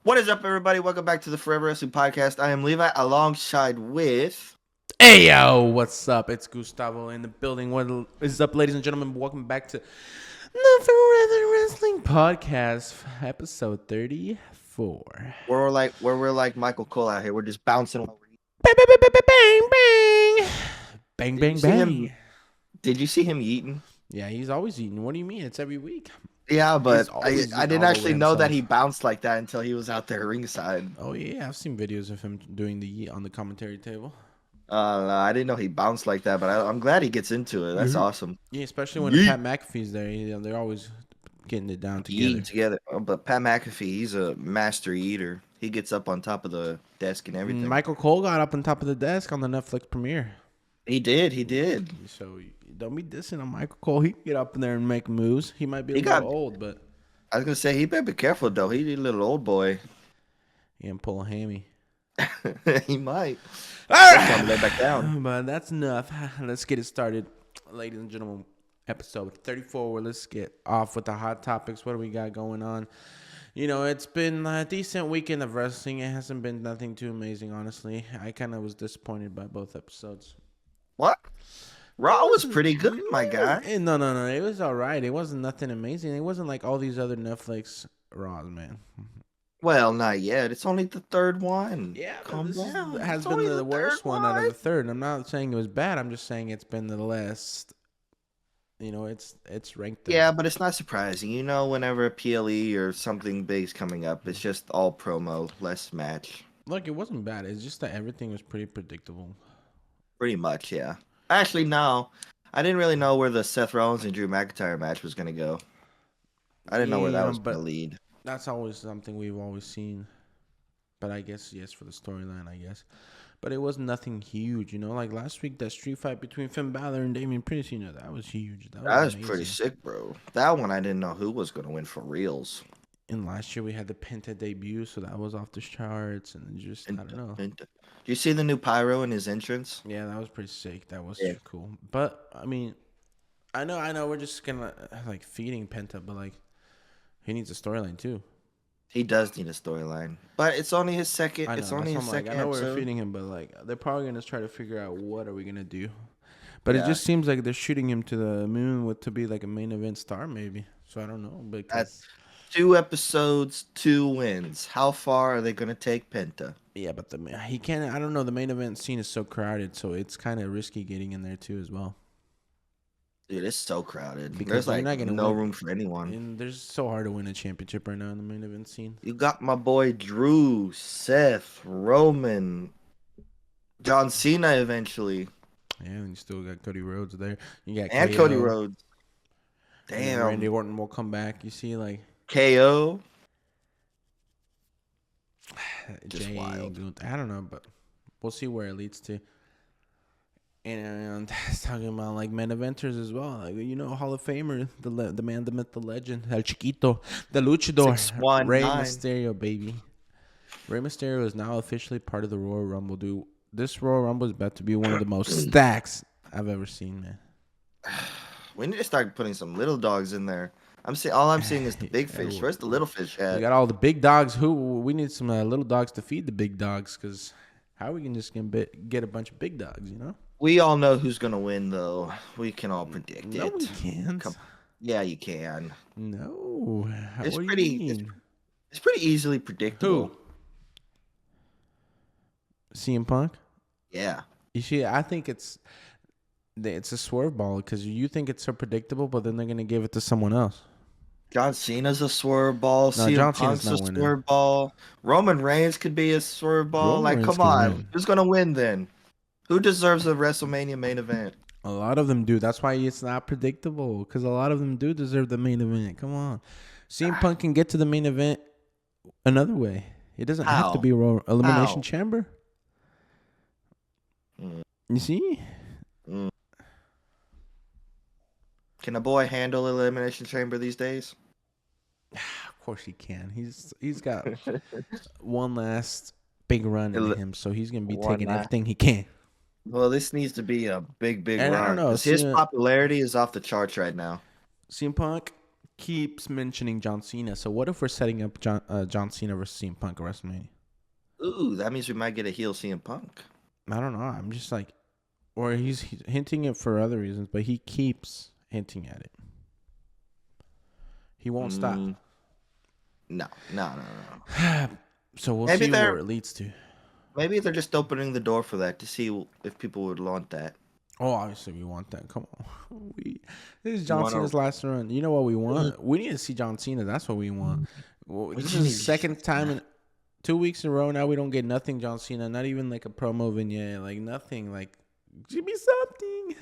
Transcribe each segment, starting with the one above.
What is up, everybody? Welcome back to the Forever Wrestling Podcast. I am Levi, alongside with. Hey yo, what's up? It's Gustavo in the building. What is up, ladies and gentlemen? Welcome back to the Forever Wrestling Podcast, episode 34. We're like Michael Cole out here. We're just bouncing. Bang, bang, bang, bang, bang, bang, Did bang, you see him? bang. Did you see him eating? Yeah, he's always eating. What do you mean? It's every week. Yeah, He's but I always I eating didn't all actually over know that himself. he bounced like that until he was out there ringside. Oh yeah, I've seen videos of him doing the yeet on the commentary table. I didn't know he bounced like that, but I'm glad he gets into it. That's awesome. Yeah, especially when Yeet. Pat McAfee's there. They're always getting it down together. Eating together. Oh, but Pat McAfee, he's a master eater. He gets up on top of the desk and everything. Michael Cole got up on top of the desk on the Netflix premiere. He did. So don't be dissing on Michael Cole. He can get up in there and make moves. He might be a He little got- old, but I was gonna say he better be careful though. He's a little old boy. he can pull a hammy. He might. All Tell him to lay back down. But that's enough. Let's get it started. Ladies and gentlemen, episode 34. Let's get off with the hot topics. What do we got going on? You know, it's been a decent weekend of wrestling. It hasn't been nothing too amazing, honestly. I kind of was disappointed by both episodes. What? Raw was pretty good, my guy. No. It was all right. It wasn't nothing amazing. It wasn't like all these other Netflix Raws, man. Well, not yet. It's only the third one. Yeah, Calm down. has It's been only the worst third one out of the third. I'm not saying it was bad. I'm just saying it's been the last. You know, it's ranked. There. Yeah, but it's not surprising. You know, whenever a PLE or something big's coming up, it's just all promo, less match. Look, it wasn't bad. It's just that everything was pretty predictable. Pretty much, yeah. Actually, no. I didn't really know where the Seth Rollins and Drew McIntyre match was going to go. I didn't know where that was going to lead. That's always something we've always seen. But I guess, yes, for the storyline, I guess. But it was nothing huge, you know? Like last week, that street fight between Finn Balor and Damian Priest, you know, that was huge. That was amazing. pretty sick, bro. That one, I didn't know who was going to win for reals. And last year, we had the Penta debut, so that was off the charts. And just, I don't know. Do you see the new pyro in his entrance? Yeah, that was pretty sick. That was cool. But, I mean, I know we're just going to, like, feeding Penta, but, like, he needs a storyline, too. He does need a storyline, but it's only his second. I know, it's only his second. I know episode. we're feeding him, but like they're probably gonna try to figure out what are we gonna do. But it just seems like they're shooting him to the moon to be like a main event star, maybe. So I don't know. That's 2 episodes, 2 wins. How far are they gonna take Penta? Yeah, but he can't. I don't know. The main event scene is so crowded, so it's kind of risky getting in there too as well. Dude, it's so crowded. Because there's like not gonna no win. room for anyone. And there's so hard to win a championship right now in the main event scene. You got my boy Drew, Seth, Roman, John Cena eventually. Yeah, and you still got Cody Rhodes there. You got And KO. Cody Rhodes. And Damn. Randy Orton will come back. You see, like KO. Just Jey, wild. I don't know, but we'll see where it leads to. And it's talking about like main eventers as well. Like, you know, Hall of Famer, the man, the myth, the legend, El Chiquito, the Luchador, 619. Rey Mysterio, baby. Rey Mysterio is now officially part of the Royal Rumble, dude. This Royal Rumble is about to be one of the most stacks I've ever seen, man. We need to start putting some little dogs in there. All I'm seeing is the big fish. Where's the little fish We at? got all the big dogs. We need some little dogs to feed the big dogs, because how are we can just get a bunch of big dogs, you know? We all know who's gonna win, though. We can all predict No, it. we can't. Yeah, you can. No. It's What do pretty. you mean? It's pretty easily predictable. Who? CM Punk? Yeah. You see, I think it's a swerve ball, because you think it's so predictable, but then they're gonna give it to someone else. John Cena's a swerve ball. No, CM John Punk's Cena's a not winning. swerve ball. Roman Reigns could be a swerve ball. Roman Like, Reigns come can on. win. Who's gonna win then? Who deserves a WrestleMania main event? A lot of them do. That's why it's not predictable, because a lot of them do deserve the main event. Come on. CM Punk can get to the main event another way. It doesn't have to be Elimination How? Chamber. Mm. You see? Can a boy handle Elimination Chamber these days? Of course he can. He's got one last big run in him, so he's gonna be taking everything he can. Well, this needs to be a big And I run. don't know, 'Cause his popularity is off the charts right now. CM Punk keeps mentioning John Cena. So what if we're setting up John Cena versus CM Punk at WrestleMania? Ooh, that means we might get a heel CM Punk. I don't know. I'm just like, or he's hinting it for other reasons, but he keeps hinting at it. He won't stop. No. So we'll Maybe see where it leads to. Maybe they're just opening the door for that to see if people would want that. Oh, obviously we want that. Come on. This is John Cena's last run. You know what we want? We need to see John Cena. That's what we want. Well, this is the second time in 2 weeks in a row now we don't get nothing John Cena. Not even like a promo vignette. Like nothing. Like, give me something.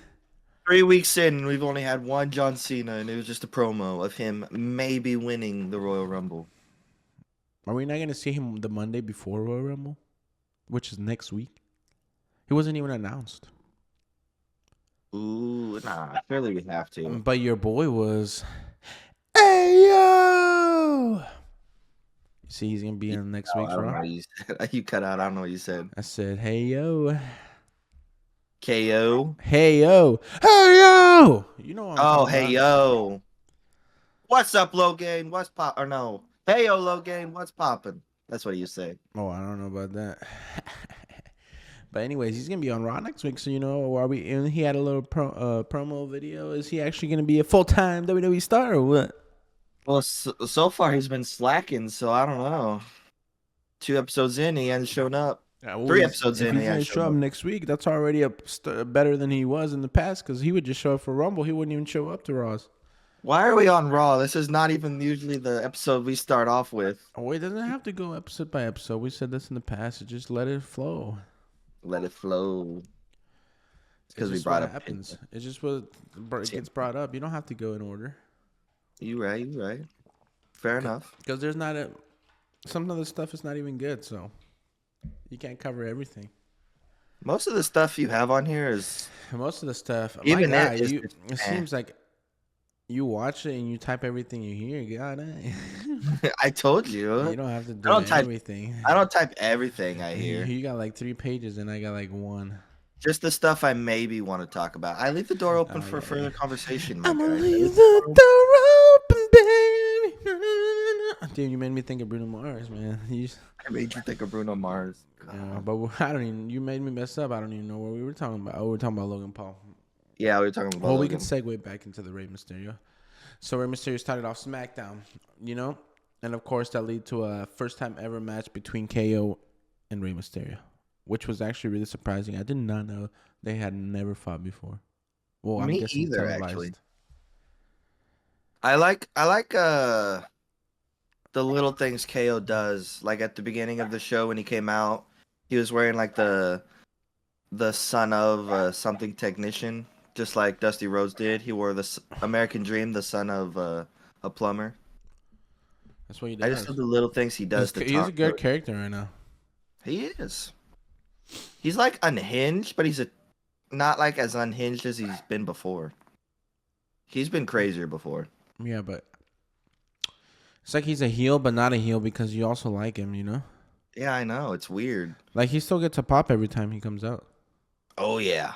3 weeks in, we've only had one John Cena, and it was just a promo of him maybe winning the Royal Rumble. Are we not going to see him the Monday before Royal Rumble? Which is next week. He wasn't even announced. Ooh, nah. Surely we have to. But your boy was. Hey yo! You see, he's gonna be in next week's Raw. You cut out. I don't know what you said. I said, "Hey yo." KO. Hey yo. Hey yo. You know what I'm talking hey about. yo. What's up, Logan? What's pop? Or no. Hey yo, Logan. What's popping? That's what you say. Oh, I don't know about that. But anyways, he's gonna be on Raw next week. So are we? And he had a little promo video. Is he actually gonna be a full-time WWE star or what? Well, so far he's been slacking. So I don't know. 2 episodes in, he hasn't shown up. Yeah, well, 3 episodes in, if he's gonna show up next week, that's already better than he was in the past. Because he would just show up for Rumble. He wouldn't even show up to Raws. Why are we on Raw? This is not even usually the episode we start off with. Oh, it doesn't have to go episode by episode. We said this in the past. Just let it flow. Let it flow. Because we brought up happens. It's just what gets brought up. You don't have to go in order. You right. Fair enough. Because there's not some of the stuff is not even good, so you can't cover everything. Most of the stuff you have on here is most of the stuff. Even it seems like you watch it and you type everything you hear. God, I told you. You don't have to do everything. I don't type everything I hear. You got like 3 pages and I got like 1. Just the stuff I maybe want to talk about. I leave the door open for further conversation. I'm gonna leave the door open, baby. Dude, you made me think of Bruno Mars, man. I made you think of Bruno Mars. Yeah, but I don't even. You made me mess up. I don't even know what we were talking about. Oh, we were talking about Logan Paul. Yeah, we were talking about. Well, we can segue back into the Rey Mysterio. So Rey Mysterio started off SmackDown, and of course that led to a first time ever match between KO and Rey Mysterio, which was actually really surprising. I did not know they had never fought before. Well, Me I'm guessing either, televised. actually. I like the little things KO does. Like at the beginning of the show when he came out, he was wearing like the son of something technician, just like Dusty Rhodes did. He wore the American Dream, the son of a plumber. That's what he does. I just love the little things he does. He's a good character right now. He is. He's like unhinged, but he's not like as unhinged as he's been before. He's been crazier before. Yeah, but it's like he's a heel, but not a heel because you also like him, Yeah, I know. It's weird. Like he still gets a pop every time he comes out. Oh yeah.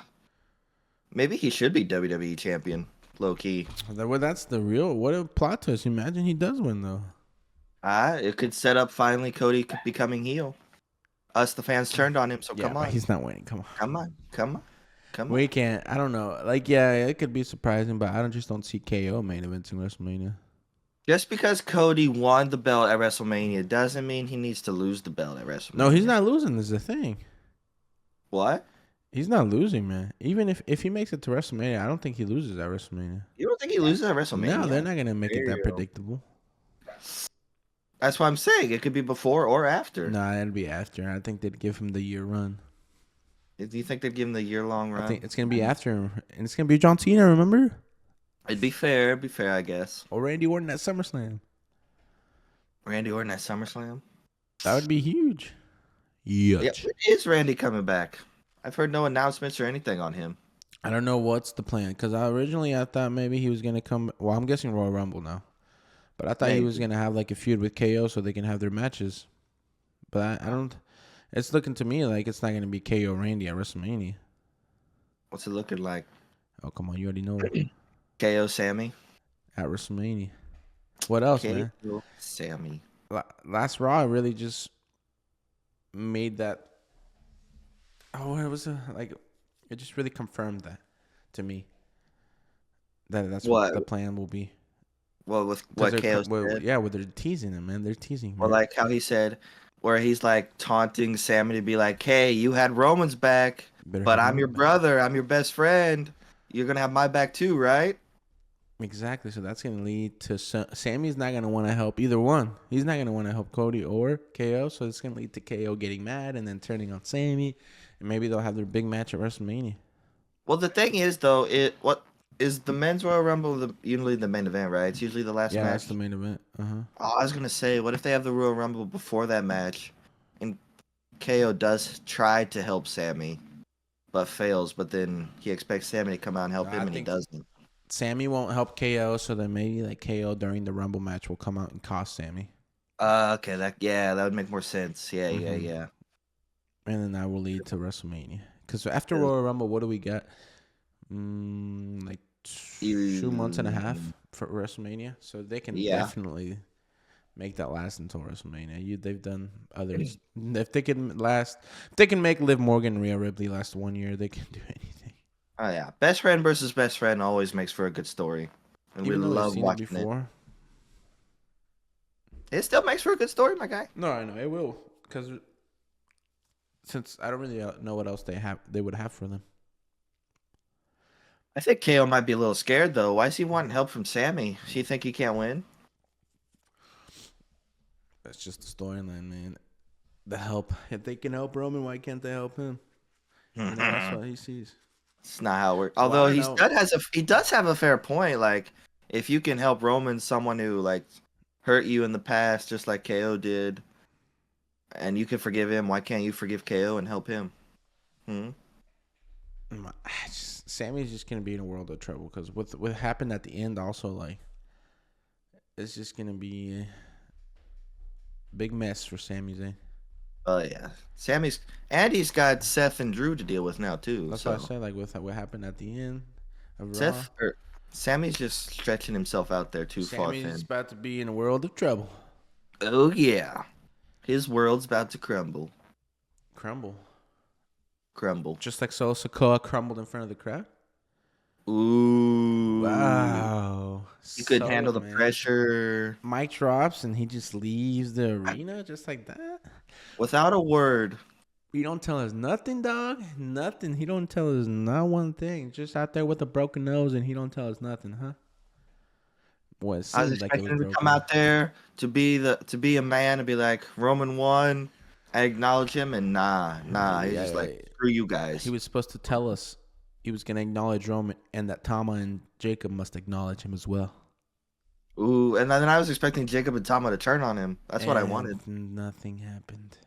Maybe he should be WWE champion, low key. Well, that's the real. What a plot twist! Imagine he does win though. It could set up finally Cody becoming heel. Us, the fans, turned on him, so come on. He's not winning. Come on. We can't. I don't know. Like, yeah, it could be surprising, but I just don't see KO main eventing WrestleMania. Just because Cody won the belt at WrestleMania doesn't mean he needs to lose the belt at WrestleMania. No, he's not losing. Is the thing. What? He's not losing, man. Even if he makes it to WrestleMania, I don't think he loses at WrestleMania. You don't think he loses at WrestleMania? No, they're not gonna make it that predictable. That's what I'm saying. It could be before or after. Nah, it'd be after. I think they'd give him the year run. Do you think they'd give him the year-long run? I think it's going to be after, and it's going to be John Cena, remember? It'd be fair, I guess. Or Randy Orton at SummerSlam. Randy Orton at SummerSlam? That would be huge. Yeah, is Randy coming back? I've heard no announcements or anything on him. I don't know what's the plan, because originally I thought maybe he was going to come. Well, I'm guessing Royal Rumble now. But I thought he was going to have like a feud with KO so they can have their matches. But I don't. It's looking to me like it's not going to be KO Randy at WrestleMania. What's it looking like? Oh, come on. You already know. KO Sammy? At WrestleMania. What else, man? KO, Sammy. Last Raw really just made that. Oh, it was like it just really confirmed that to me that that's what What? the plan will be. What with Because what KO said? yeah, well, they're teasing him, man. They're teasing, Or man. like how he said, where he's like taunting Sammy to be like, "Hey, you had Roman's back, Better but have I'm your Roman back. brother. I'm your best friend. You're gonna have my back too, right?" Exactly. So that's going to lead to Sammy's not going to want to help either one. He's not going to want to help Cody or KO. So it's going to lead to KO getting mad and then turning on Sammy, and maybe they'll have their big match at WrestleMania. Well, the thing is, though, it what is the men's Royal Rumble usually the main event, right? It's usually the last Yeah, that's match. the main event. Oh, I was gonna say, what if they have the Royal Rumble before that match, and KO does try to help Sammy, but fails. But then he expects Sammy to come out and help I him, and he think doesn't. Sammy won't help KO, so then maybe like KO during the Rumble match will come out and cost Sammy. Okay, that would make more sense. Yeah, yeah, Mm-hmm. yeah. And then that will lead to WrestleMania. Because after Royal Rumble, what do we got? Like 2 months and a half for WrestleMania. So they can Yeah. definitely make that last until WrestleMania. They've done others. If they can make Liv Morgan and Rhea Ripley last 1 year, they can do anything. Oh yeah, best friend versus best friend always makes for a good story, and we Even though we've love seen it watching it. before. It still makes for a good story, my guy. No, I know it will. Because since I don't really know what else they would have for them. I think KO might be a little scared though. Why is he wanting help from Sammy? Does he think he can't win? That's just the storyline, man. The help. If they can help Roman, why can't they help him? That's what he sees. It's not how it works. Well, I Although don't know. he does have a fair point. Like, if you can help Roman, someone who like hurt you in the past, just like KO did, and you can forgive him, why can't you forgive KO and help him? Hmm? Sammy's just gonna be in a world of trouble because with what happened at the end, also like it's just gonna be a big mess for Sami Zayn. Oh yeah, Andy's got Seth and Drew to deal with now too. That's So what I said. Like with what happened at the end of Raw, Sammy's just stretching himself out there too far Sammy's thin. about to be in a world of trouble. Oh yeah, his world's about to crumble. Crumble. Just like Solo Sikoa crumbled in front of the crowd. Ooh. Wow. He couldn't handle the pressure. Mic drops and he just leaves the arena just like that. Without a word. He don't tell us nothing, dog. Nothing. He don't tell us not one thing. Just out there with a broken nose and he don't tell us nothing, huh? Well, it I was seemed like it expecting was him to broken. come out there to be a man and be like, Roman won. I acknowledge him, and nah. He's just like, screw you guys. He was supposed to tell us he was going to acknowledge Roman and that Tama and Jacob must acknowledge him as well. Ooh, and then I was expecting Jacob and Tama to turn on him. That's what I wanted. Nothing happened.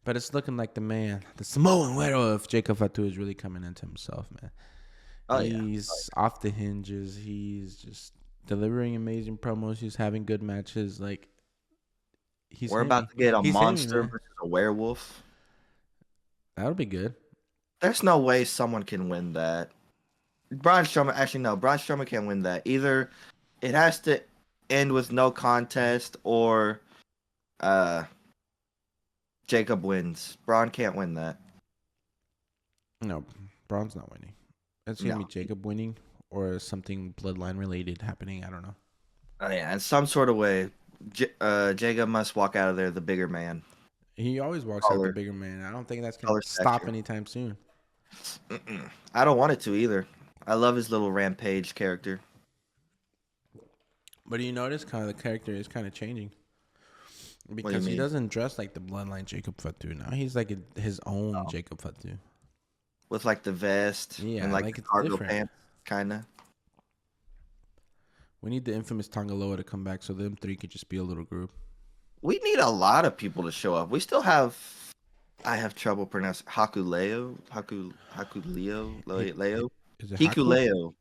But it's looking like the Samoan widow of Jacob Fatu is really coming into himself, man. He's off the hinges. He's just delivering amazing promos. He's having good matches. Like we're about to get a monster versus a werewolf. That'll be good. There's no way someone can win that. Braun Strowman can't win that. Either it has to end with no contest or Jacob wins. Braun can't win that. No, Braun's not winning. It's going to be Jacob winning or something bloodline related happening. I don't know. Oh, yeah, in some sort of way, Jacob must walk out of there the bigger man. He always walks out the bigger man. I don't think that's going to stop anytime soon. I don't want it to either. I love his little rampage character. But do you notice kind of the character is kind of changing? Because he doesn't dress like the bloodline Jacob Fatu. Now he's like his own Jacob Fatu. With like the vest and like the cargo pants, kind of. We need the infamous Tangaloa to come back so them three could just be a little group. We need a lot of people to show up. We still have... I have trouble pronouncing Hakuleo. Leo. Is it Hikuleo.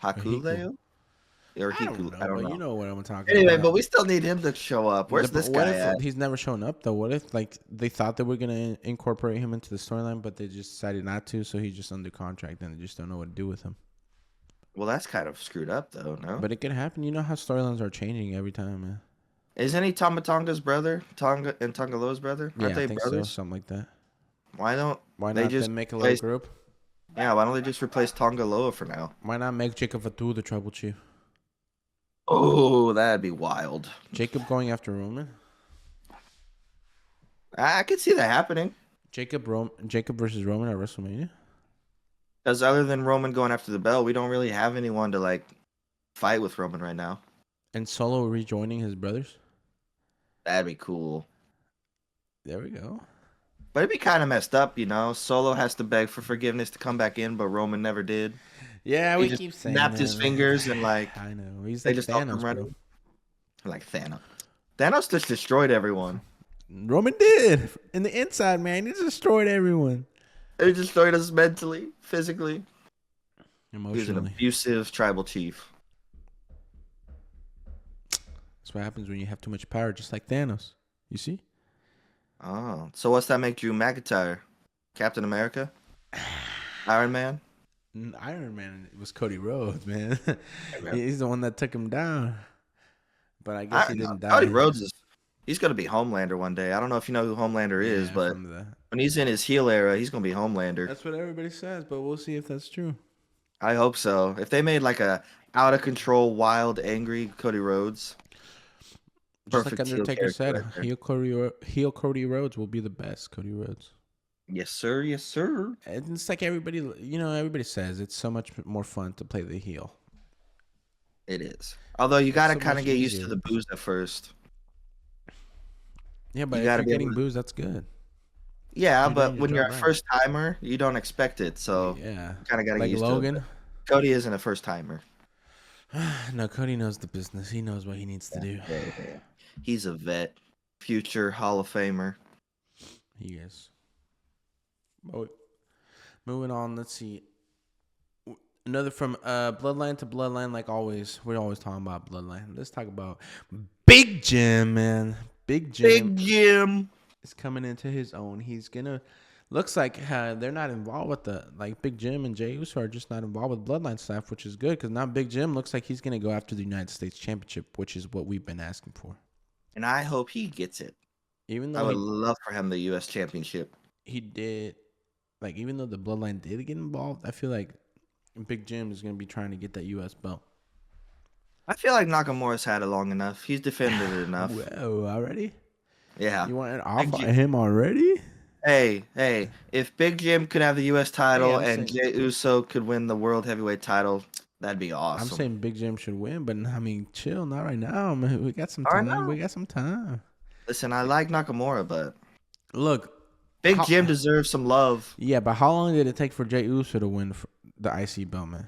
Hakuleo? Or Hiku? I don't know. You know what I'm talking about. Anyway, but we still need him to show up. Where's this guy at? He's never shown up, though? What if like they thought they were going to incorporate him into the storyline, but they just decided not to, so he's just under contract and they just don't know what to do with him? Well, that's kind of screwed up, though, no? But it could happen. You know how storylines are changing every time, man. Isn't he Tama Tonga's brother? Tonga and Tongalo's brother? Aren't Yeah, I they think so. brothers? Something like that. Why don't Why they not just then make a little replace? group? Yeah, why don't they just replace Tongaloa for now? Why not make Jacob Fatu the tribal chief? Oh, that'd be wild. Jacob going after Roman? I could see that happening. Jacob versus Roman at WrestleMania? Because other than Roman going after the belt, we don't really have anyone to like fight with Roman right now. And Solo rejoining his brothers? That'd be cool. There we go. But it'd be kind of messed up, you know. Solo has to beg for forgiveness to come back in, but Roman never did. Yeah, He we just keep saying snapped that, his man. fingers and like I know. He's they like just all come Thanos, bro. running. Like Thanos. Thanos just destroyed everyone. Roman did. In the inside, man. He destroyed everyone. They destroyed us mentally, physically. He was an Emotionally. abusive tribal chief. That's what happens when you have too much power, just like Thanos. You see? Oh, so what's that make Drew McIntyre? Captain America? Iron Man? Iron Man was Cody Rhodes, man. Man. He's the one that took him down. But I I guess he don't know. didn't die. Cody Rhodes he's gonna be Homelander one day. I don't know if you know who Homelander is, Yeah, but from the, when he's in his heel era, he's gonna be Homelander. that's what everybody says, but we'll see if that's true. I hope so. If they made like a out of control, wild, angry Cody Rhodes, Just like perfect heel Undertaker character said, right there. heel Cody Rhodes will be the best Cody Rhodes. Yes, sir. Yes, sir. And it's like everybody, everybody says it's so much more fun to play the heel. It is. Although you gotta so kind much of get used easier. to the booze at first. Yeah, but You if gotta you're be able getting to. booze, that's good. Yeah, You're doing but your when you're job a right. first timer, you don't expect it, so Yeah. you kind of gotta get Like used to it. Logan. But Cody isn't a first timer. No, Cody knows the business. He knows what he needs to do. Yeah. He's a vet, future Hall of Famer. He is. Oh, moving on, let's see. Another from Bloodline to Bloodline, like always. We're always talking about Bloodline. Let's talk about Big Jim, man. Big Jim Big Jim. is coming into his own. He's gonna. Looks like they're not involved with Big Jim and Jey Uso are just not involved with Bloodline stuff, which is good because now Big Jim looks like he's gonna go after the United States Championship, which is what we've been asking for. And I hope he gets it. Even I though would love for him the U.S. Championship. he did, like even though the Bloodline did get involved, I feel like Big Jim is gonna be trying to get that U.S. belt. I feel like Nakamura's had it long enough. He's defended it enough. Whoa, already? Yeah. You want it Big off Jim- him already? Hey, if Big Jim could have the U.S. title I'm and saying- Jey Uso could win the World Heavyweight title, that'd be awesome. I'm saying Big Jim should win, but I mean, chill, not right now, man. We got some All right, time. now. We got some time. Listen, I like Nakamura, but Look, Big Jim deserves some love. yeah, but how long did it take for Jey Uso to win the IC belt, man?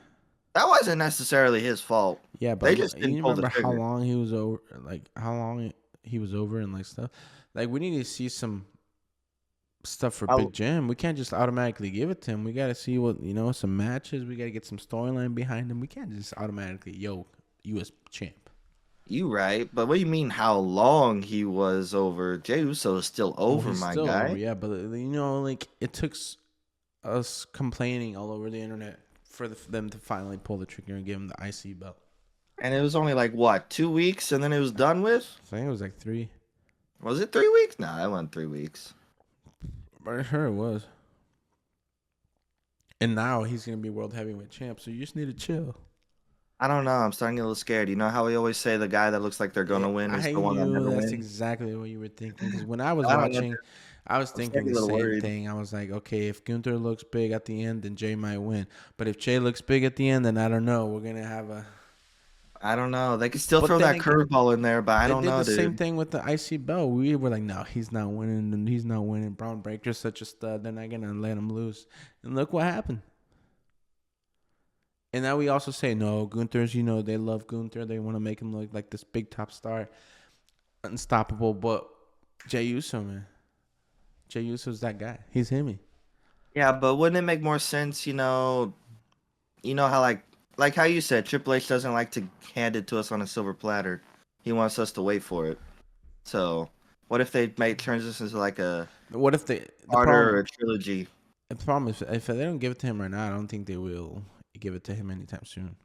That wasn't necessarily his fault. Yeah, but They just didn't you pull the remember how trigger. long he was over? Like how long he was over and like stuff. Like we need to see some stuff for Big Jim. We can't just automatically give it to him. We got to see what some matches. We got to get some storyline behind him. We can't just automatically U.S. champ. You right, but what do you mean how long he was over? Jey Uso is still over, He's my still guy. over, yeah, but like it took us complaining all over the internet for them to finally pull the trigger and give him the IC belt. And it was only like what, 2 weeks, and then it was done with? I think it was like 3. Was it 3 weeks? Nah, it wasn't 3 weeks. But I'm sure it was. And now he's gonna be world heavyweight champ, so you just need to chill. I don't know. I'm starting to get a little scared. You know how we always say the guy that looks like they're gonna win is I the one that knew never that's wins? exactly what you were thinking. Because when I was I don't know. watching, I was thinking starting the to get a same little worried. thing. I was like, okay, if Gunther looks big at the end, then Jay might win. But if Jay looks big at the end, then I don't know. We're gonna have a. I don't know. They could still But throw then that again, curveball in there, but I don't They did know, the same dude. thing with the IC belt. We were like, no, he's not winning, and he's not winning. Braun Breaker's such a stud. They're not gonna let him lose. And look what happened. And now we also say, no, Gunther's, they love Gunther. They want to make him look like this big top star, unstoppable. But Jey Uso, man. Jey Uso's that guy. He's him. Yeah, but wouldn't it make more sense, how like how you said, Triple H doesn't like to hand it to us on a silver platter. He wants us to wait for it. So, what if they turns this into like a What if the harder or a trilogy? problem is if they don't give it to him right now, I don't think they will give it to him anytime soon.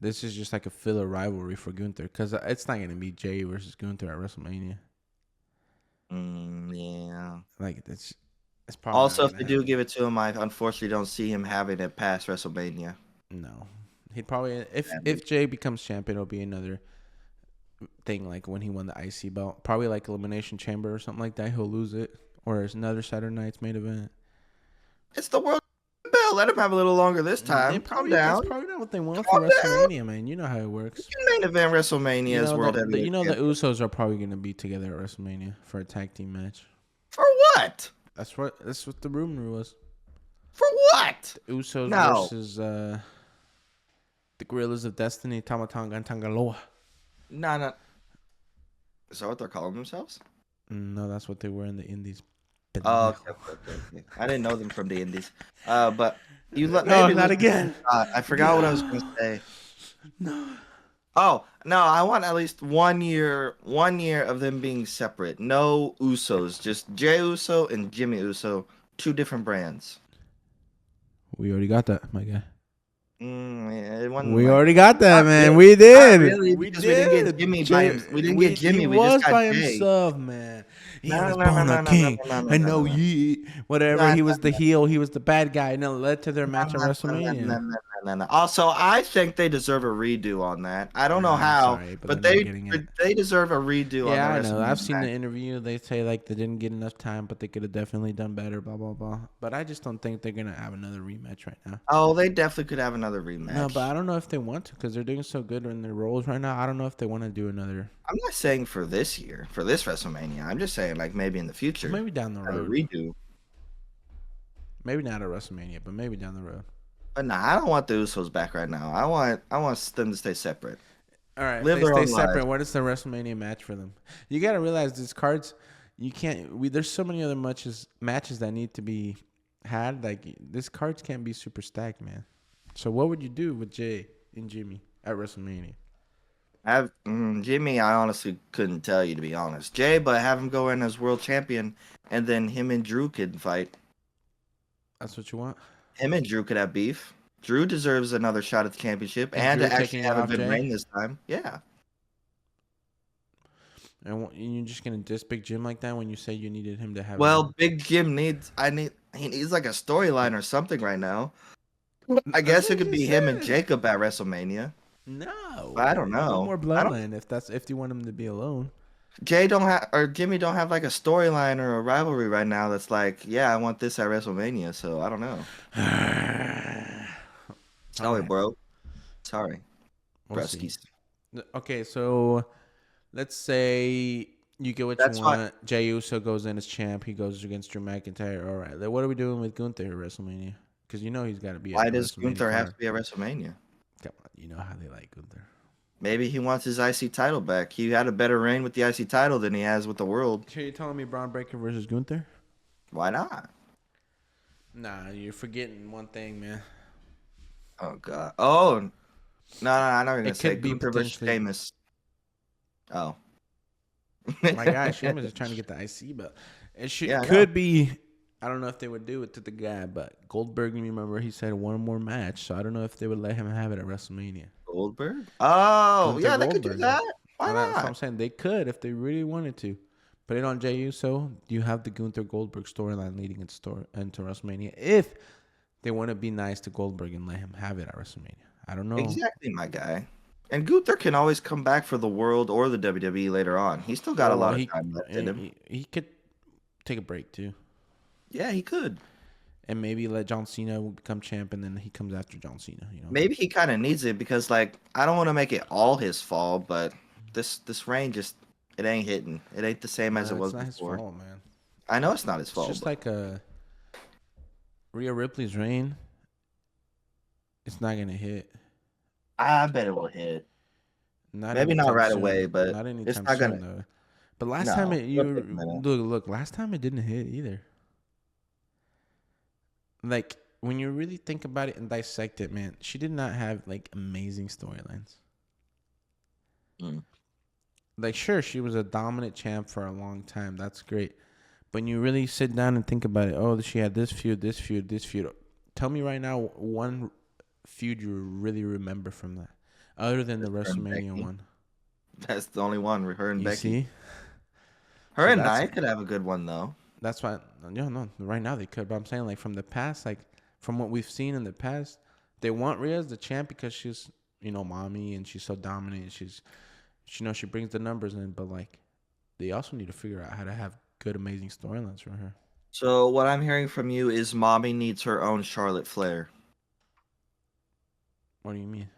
This is just like a filler rivalry for Gunther because it's not gonna be Jey versus Gunther at WrestleMania. Yeah. Like it's probably not Also, if gonna they do happen. give it to him, I unfortunately don't see him having it past WrestleMania. No, he'd probably Sadly. if Jey becomes champion, it'll be another thing like when he won the IC belt, probably like Elimination Chamber or something like that. He'll lose it, or it's another Saturday night's main event. It's the world belt. Let him have a little longer this They time. Calm probably that's down. probably not what they want for Calm down. WrestleMania, man. You know how it You works. can main event WrestleMania as world heavyweight The champion. Usos are probably gonna be together at WrestleMania for a tag team match. For what? That's what the rumor was. For what? The Usos No. versus the Gorillas of Destiny, Tamatanga and Tangaloa. No, no. Is that what they're calling themselves? No, that's what they were in the Indies. Oh, Pendejo. okay. I didn't know them from the Indies. But you let No, maybe not lose. again. I forgot what I was going to say. No. Oh no, I want at least 1 year of them being separate. No Usos, just Jey Uso and Jimmy Uso, two different brands. We already got that, my guy. Yeah, it wasn't We like already got that, not man. really, We not did. really We because we didn't get did. Jimmy by him. We didn't get He Jimmy. We just was got by Jay. himself, man. He No, was no, no, born a no, no, no, king. no, no, I no, no, know no. ye. Whatever. No, He was the heel. He was the bad guy. And it led to their match at WrestleMania. no. Also, I think they deserve a redo on that. I don't know I'm how, sorry, but they're but not getting it. they deserve a redo on Yeah, their I know. I've WrestleMania seen the match. interview. They say like they didn't get enough time, but they could have definitely done better. Blah blah blah. But I just don't think they're gonna have another rematch right now. Oh, they definitely could have another No, but rematch. I don't know if they want to because they're doing so good in their roles right now. I don't know if they want to do another. I'm not saying for this year, for this WrestleMania. I'm just saying like maybe in the future, Maybe down the have a road. redo. Maybe not at WrestleMania, but maybe down the road. But nah, I don't want the Usos back right now. I want them to stay separate, All right, if live they their stay own lives. separate, what is the WrestleMania match for them? You got to realize these cards, you can't. There's so many other matches that need to be had. Like these cards can't be super stacked, man. So what would you do with Jey and Jimmy at WrestleMania? Jimmy. I honestly couldn't tell you to be honest. Jay, but have him go in as world champion, and then him and Drew can fight. That's what you want. Him and Drew could have beef. Drew deserves another shot at the championship Is and Drew to actually taking it have a off good Jey? reign this time. Yeah. And you're just gonna diss Big Jim like that when you say you needed him to have a. Well, Big Jim he needs like a storyline or something right now. I That's guess what it could he be him and said. Jacob at WrestleMania. But I No, don't no know. more I don't. bloodline if you want him to be alone. Jay don't have or Jimmy don't have like a storyline or a rivalry right now that's like, yeah, I want this at WrestleMania. So I don't know. All Sorry, right, bro. Sorry, we'll see. Bruskies. Okay, so let's say you get what you That's fine. want. Jey Uso goes in as champ. He goes against Drew McIntyre. All right, then what are we doing with Gunther at WrestleMania? Because you know he's got to be at Why the does WrestleMania Gunther have card. to be at WrestleMania? Come on, you know how they like Gunther. Maybe he wants his IC title back. He had a better reign with the IC title than he has with the world. So you telling me Braun Breaker versus Gunther? Why not? Nah, you're forgetting one thing, man. Oh god. Oh no, I know what you're gonna It say could be Gunther versus potentially. Sheamus. Oh. My guy Sheamus is trying to get the IC belt. Yeah, I know. Could be. I don't know if they would do it to the guy, but Goldberg, you remember, he said one more match, so I don't know if they would let him have it at WrestleMania. Goldberg? Oh, Gunther yeah, they could do Goldberg. that. Why Well, that's what not? I'm saying. They could if they really wanted to. Put it on Jey Uso. You have the Gunther Goldberg storyline leading into WrestleMania. If they want to be nice to Goldberg and let him have it at WrestleMania. I don't know. Exactly, my guy. And Gunther can always come back for the world or the WWE later on. He's still got a Well, lot of time left in him. he could take a break too. Yeah, he could. And maybe let John Cena become champ, and then he comes after John Cena. Maybe he kind of needs it because, like, I don't want to make it all his fault, but this reign just it ain't hitting. It ain't the same as it It's was not his before. fault, man. I know it's not his It's fault, just but like Rhea Ripley's reign. It's not gonna hit. I bet it will hit. Not Maybe not anytime right soon. away, but Not it's anytime not soon gonna. though. But last time No, it it'll take a minute. look last time it didn't hit either. Like when you really think about it and dissect it, man, she did not have like amazing storylines. Mm. Like sure, she was a dominant champ for a long time. That's great. But when you really sit down and think about it, oh, she had this feud, this feud, this feud. Tell me right now one feud you really remember from that. other than the Just her and WrestleMania Becky. one. That's the only one. Her and You Becky. see, Her so and Nia could have a good one though. that's why. No, no, right now they could. But I'm saying like from the past, like from what we've seen in the past, they want Rhea as the champ because she's mommy and she's so dominant. She brings the numbers in, but like they also need to figure out how to have good, amazing storylines for her. So what I'm hearing from you is Mommy needs her own Charlotte Flair. What do you mean?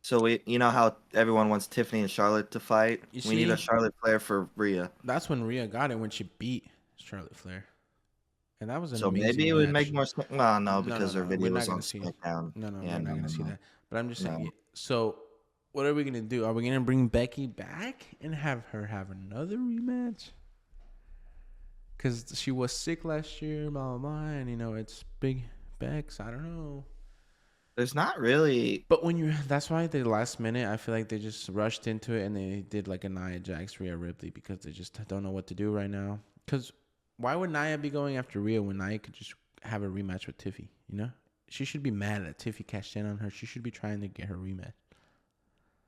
So you know how everyone wants Tiffany and Charlotte to fight? You We need a see, Charlotte Flair for Rhea. that's when Rhea got it when she beat Charlotte Flair, and that was an So maybe amazing it would make match. more sense. Well, no, No, no, because her no. We're video not was gonna on see. SmackDown. No, no, Yeah, we're not no, gonna no, see no, that. But I'm just saying. no. So, what are we gonna do? Are we gonna bring Becky back and have her have another rematch? Because she was sick last year, blah blah blah, and it's big Bex. I don't know. There's not really. But that's why the last minute, I feel like they just rushed into it and they did like a Nia Jax, Rhea Ripley because they just don't know what to do right now. Because why would Nia be going after Rhea when Nia could just have a rematch with Tiffy? She should be mad that Tiffy cashed in on her. She should be trying to get her rematch.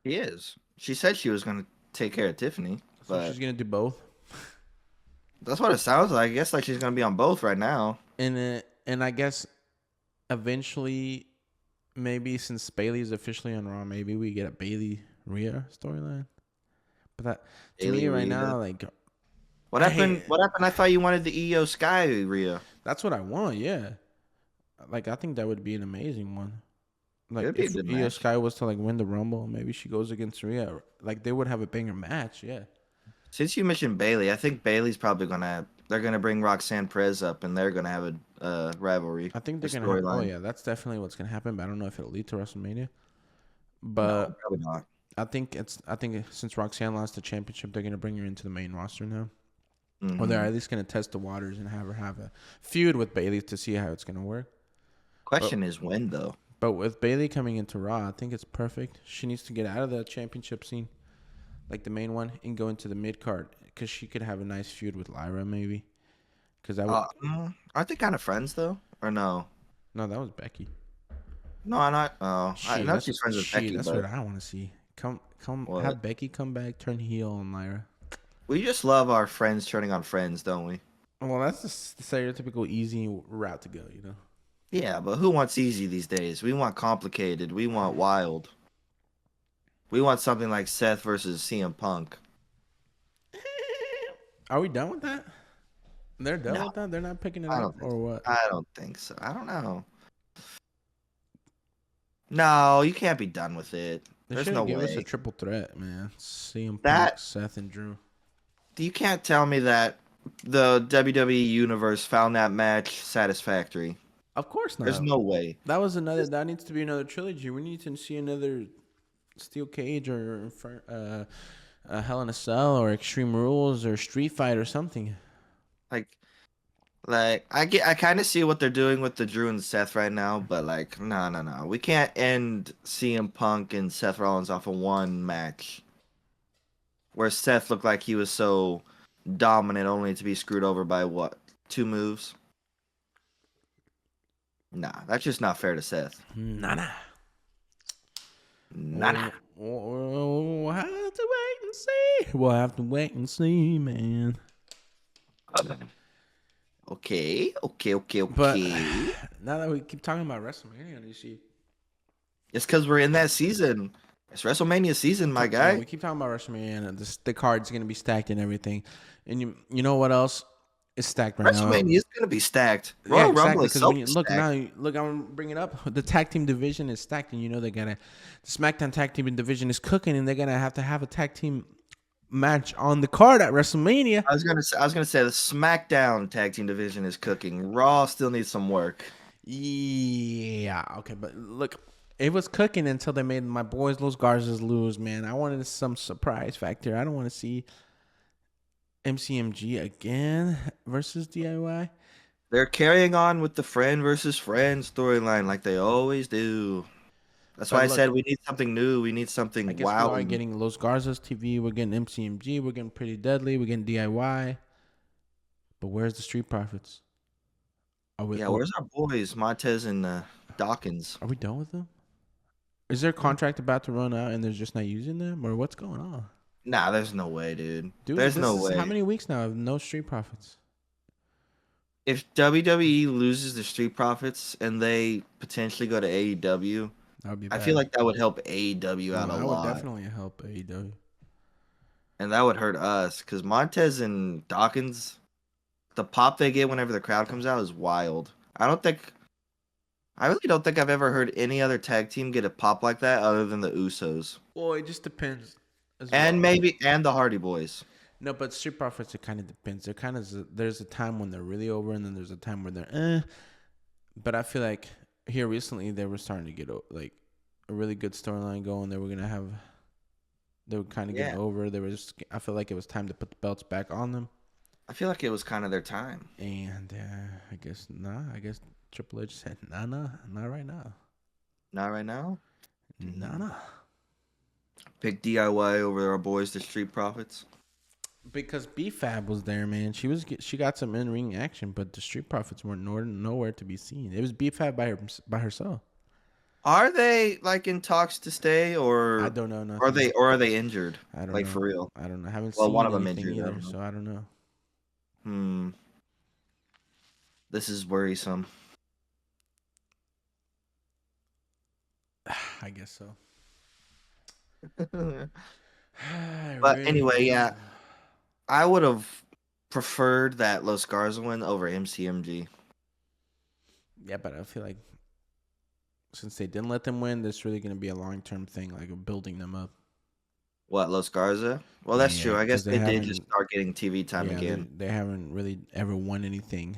She is. She said she was going to take care of Tiffany, So she's but gonna do both. that's what it sounds like. I guess like she's going to be on both right now. And I guess eventually, maybe since Bailey's officially on Raw, maybe we get a Bailey Rhea storyline. But that to Bailey me right Rhea. now, like What I happened? hate. What happened? I thought you wanted the EO Sky Rhea. That's what I want. Yeah, like I think that would be an amazing one. It Like would be a if good Io match. Sky was to like win the Rumble, maybe she goes against Rhea. Like they would have a banger match. Yeah, Since you mentioned Bailey, I think Bailey's probably gonna. They're gonna bring Roxanne Perez up, and they're gonna have a rivalry, I think a they're gonna have. Oh storyline. yeah, that's definitely what's gonna happen. But I don't know if it'll lead to WrestleMania. No, But probably not. I think since Roxanne lost the championship, they're gonna bring her into the main roster now. Or they're Hmm. at least gonna test the waters and have her have a feud with Bailey to see how it's gonna work. But Question is when though. but with Bailey coming into Raw, I think it's perfect. She needs to get out of the championship scene, like the main one, and go into the mid card because she could have a nice feud with Lyra maybe. Because I would. Aren't they kind of friends though? Or no? No, that was Becky. No, I'm not. Oh, I She, know that's she's friends with she. Becky, That's but what I want to see. Come, what? have Becky come back, turn heel on Lyra. We just love our friends turning on friends, don't we? Well, that's just the stereotypical easy route to go. Yeah, but who wants easy these days? We want complicated. We want wild. We want something like Seth versus CM Punk. Are we done with that? They're done No, with that. They're not picking it I up, don't think or so. what? I don't think so. I don't know. No, you can't be done with it. They There's should no have give us a way. triple threat, man. CM Punk, That Seth, and Drew. you can't tell me that the WWE universe found that match satisfactory. Of course There's not. no way. That was another. That needs to be another trilogy. We need to see another Steel Cage or Hell in a Cell or Extreme Rules or Street Fight or something. Like I kind of see what they're doing with the Drew and Seth right now, but like no, no, no. We can't end CM Punk and Seth Rollins off of one match where Seth looked like he was so dominant only to be screwed over by what? Two moves? Nah, that's just not fair to Seth. Nana. Nah, nah. We'll have to wait and see. We'll have to wait and see, man. Okay, okay, okay, But okay. now that we keep talking about WrestleMania, you see, It's because we're in that season. It's WrestleMania season, my yeah, guy. we keep talking about WrestleMania, and the card's gonna be stacked and everything. And you know what else is stacked right now? WrestleMania is gonna be stacked. Yeah, Royal Rumble exactly. is Because so when you look stacked. now, look, I'm bringing it up. The tag team division is stacked, and they gotta. The SmackDown tag team division is cooking, and they're gonna have a tag team match on the card at WrestleMania. I was gonna say the SmackDown tag team division is cooking. Raw still needs some work. Yeah, okay, but look, it was cooking until they made my boys Los Garzas lose. Man, I wanted some surprise factor. I don't want to see MCMG again versus DIY. They're carrying on with the friend versus friend storyline like they always do. That's why But I said look, we need something new. We need I something guess we wow. are getting Los Garzas TV. We're getting MCMG. We're getting Pretty Deadly. We're getting DIY. But where's the Street Profits? Are we Yeah, or where's our boys Montez and Dawkins? are we done with them? Is their contract about to run out and they're just not using them, or what's going on? Nah, there's no way, dude. Dude, There's this no is how way. many weeks now of no Street Profits? If WWE loses the Street Profits and they potentially go to AEW, That would be I feel bad. like that would help AEW No, out a that would lot. definitely help AEW. And that would hurt us because Montez and Dawkins, the pop they get whenever the crowd comes out is wild. I really don't think I've ever heard any other tag team get a pop like that other than the Usos. Well, it just depends as And well. the Hardy Boys. No, but Street Profits, it kind of depends. They're kind of there's a time when they're really over, and then there's a time where they're But I feel like here recently they were starting to get like a really good storyline going. They were kind of Yeah. getting over. I feel like it was time to put the belts back on them. I feel like it was kind of their time. And I guess I guess Triple H said, nah, not right now. Not right now. Nah. Pick DIY over our boys, the Street Profits. Because B-Fab was there, man. She got some in-ring action, but the Street Profits weren't nowhere to be seen. It was B-Fab by herself. Are they like in talks to stay, I or don't know nothing. are they injured? I don't Like know. for real? I don't know. I haven't Well, one seen of them anything injured. I either, don't know. so I don't know. This is worrisome. I guess so. But anyway, yeah, I would have preferred that Los Garza win over MCMG. Yeah, but I feel like since they didn't let them win, this really going to be a long-term thing, like building them up. What, Los Garza? Well, that's Yeah, true. I guess 'cause they did just start getting TV time yeah, again. they haven't really ever won anything.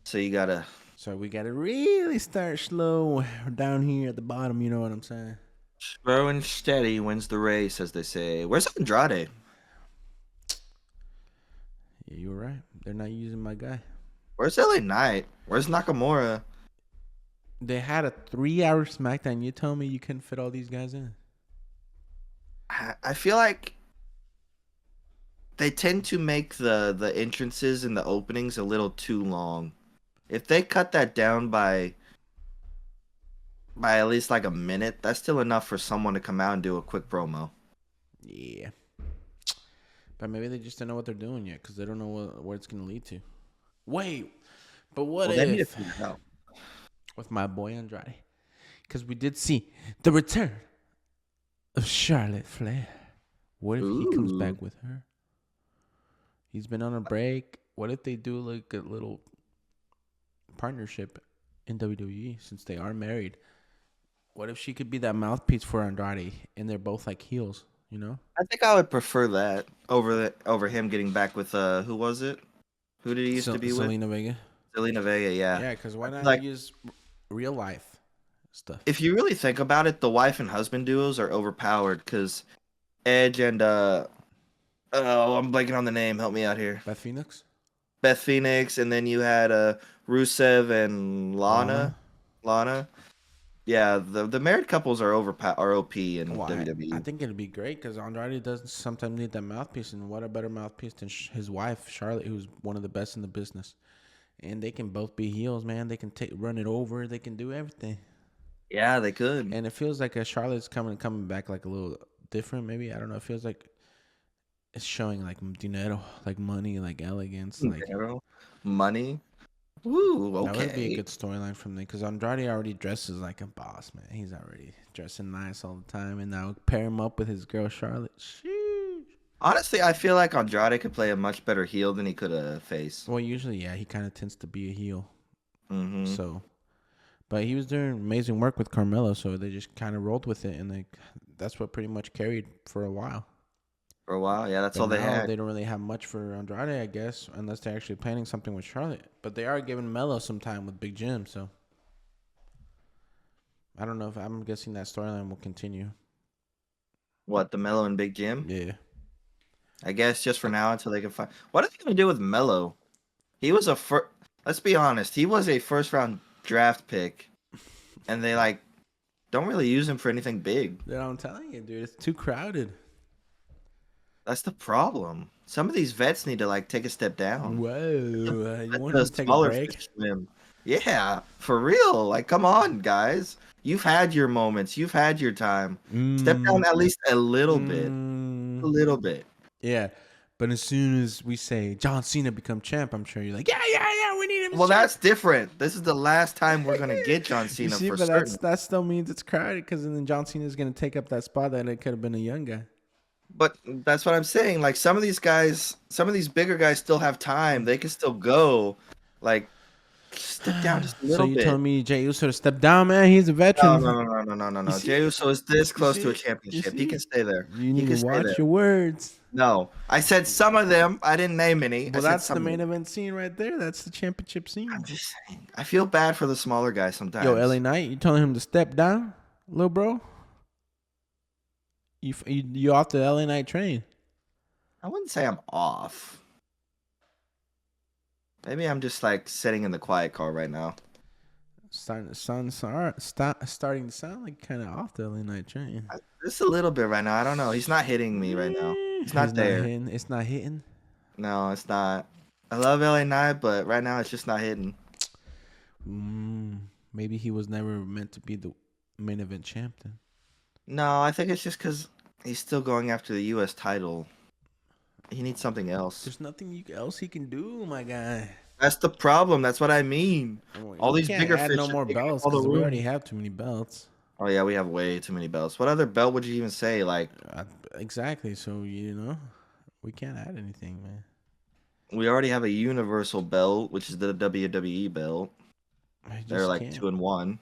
So you gotta So we got to really start slow down here at the bottom. You know what I'm saying? slow and steady wins the race, as they say. Where's Andrade? Yeah, you were right. They're not using my guy. Where's LA Knight? Where's Nakamura? They had a 3-hour SmackDown. You tell me you couldn't fit all these guys in? I feel like they tend to make the entrances and the openings a little too long. If they cut that down by at least like a minute, that's still enough for someone to come out and do a quick promo. Yeah. But maybe they just don't know what they're doing yet because they don't know what it's going to lead to. Wait, but what Well, they need to if figure it out. with my boy Andrade? Because we did see the return of Charlotte Flair. What if he comes Ooh. back with her? He's been on a break. What if they do like a little partnership in WWE since they are married? What if she could be that mouthpiece for Andrade and they're both like heels, you know? I think I would prefer that over him getting back with who was it? Who did he used to be with? Selena Vega. Selena Vega, yeah. Yeah, because why not Like, use real life stuff? if you really think about it, the wife and husband duos are overpowered because Edge and oh, I'm blanking on the name. Help me out here. Beth Phoenix? Beth Phoenix, and then you had Rusev and Lana. Yeah, the married couples are OP in Well, I WWE. think it'd be great because Andrade does sometimes need that mouthpiece, and what a better mouthpiece than his wife Charlotte, who's one of the best in the business. And they can both be heels, man. They can run it over. They can do everything. Yeah, they could. And it feels like Charlotte's coming back like a little different. Maybe I don't know. It feels like it's showing like dinero, like money, like elegance, like Money. Woo, okay. That would be a good storyline from them because Andrade already dresses like a boss, man. He's already dressing nice all the time, and now pair him up with his girl Charlotte. Sheesh. Honestly, I feel like Andrade could play a much better heel than he could a face. Well, usually, yeah, he kind of tends to be a heel. Mm-hmm. So, but he was doing amazing work with Carmelo, so they just kind of rolled with it, and that's what pretty much carried for a while. For a while, yeah, that's But all they now had. they don't really have much for Andrade, I guess, unless they're actually planning something with Charlotte. But they are giving Melo some time with Big Jim, so I don't know if I'm guessing that storyline will continue. What, the Mello and Big Jim? Yeah. I guess just for now until they can find. What are they gonna do with Mello? He was let's be honest, he was a first round draft pick, and they like don't really use him for anything big. Yeah, I'm telling you, dude, it's too crowded. That's the problem. Some of these vets need to like take a step down. Whoa, you Let want the to take a smaller break? fish swim. Yeah, for real. Like, come on, guys. You've had your moments. You've had your time. Step down Mm, at least a little bit. A mm, little bit. yeah. But as soon as we say John Cena become champ, I'm sure you're like, yeah, yeah, yeah, we need him as Well, champ. that's different. This is the last time we're gonna get John You Cena see, for but certain. that still means it's crowded because then John Cena is gonna take up that spot that it could have been a young guy. But that's what I'm saying. Like some of these guys, some of these bigger guys still have time. They can still go. Like step down just a So little you bit. telling me Jey Uso to step down, man? He's a No, veteran. no, no, no, no, no, no, You no. see, Jey Uso is this you close to a see, you championship. He can see. stay there. You He need can to stay watch there. your words. No, I said some of them. I didn't name any. I Well, said that's the some of main them. event scene right there. That's the championship I'm scene. just saying. I feel bad for the smaller guys Yo, LA sometimes. Knight, you telling him to step down, little bro? You off the LA Knight train? I wouldn't say I'm off. Maybe I'm just like sitting in the quiet car right now. Starting to sound like kind of off the LA Knight train. Just a little bit right now. I don't know. He's not hitting me right now. He's He's not not there. hitting. It's not hitting. No, it's not. I love LA Knight, but right now it's just not hitting. Maybe he was never meant to be the main event champ then. No, I think it's just because he's still going after the U.S. title. He needs something else. There's nothing else he can do, my guy. That's the problem. That's what I mean. All We these can't bigger add fish no are more taking up belts all the because we already room. have too many belts. Oh yeah, we have way too many belts. What other belt would you even say? Like Exactly. So we can't add anything, man. we already have a universal belt, which is the WWE belt. I They're just like can't. 2-1.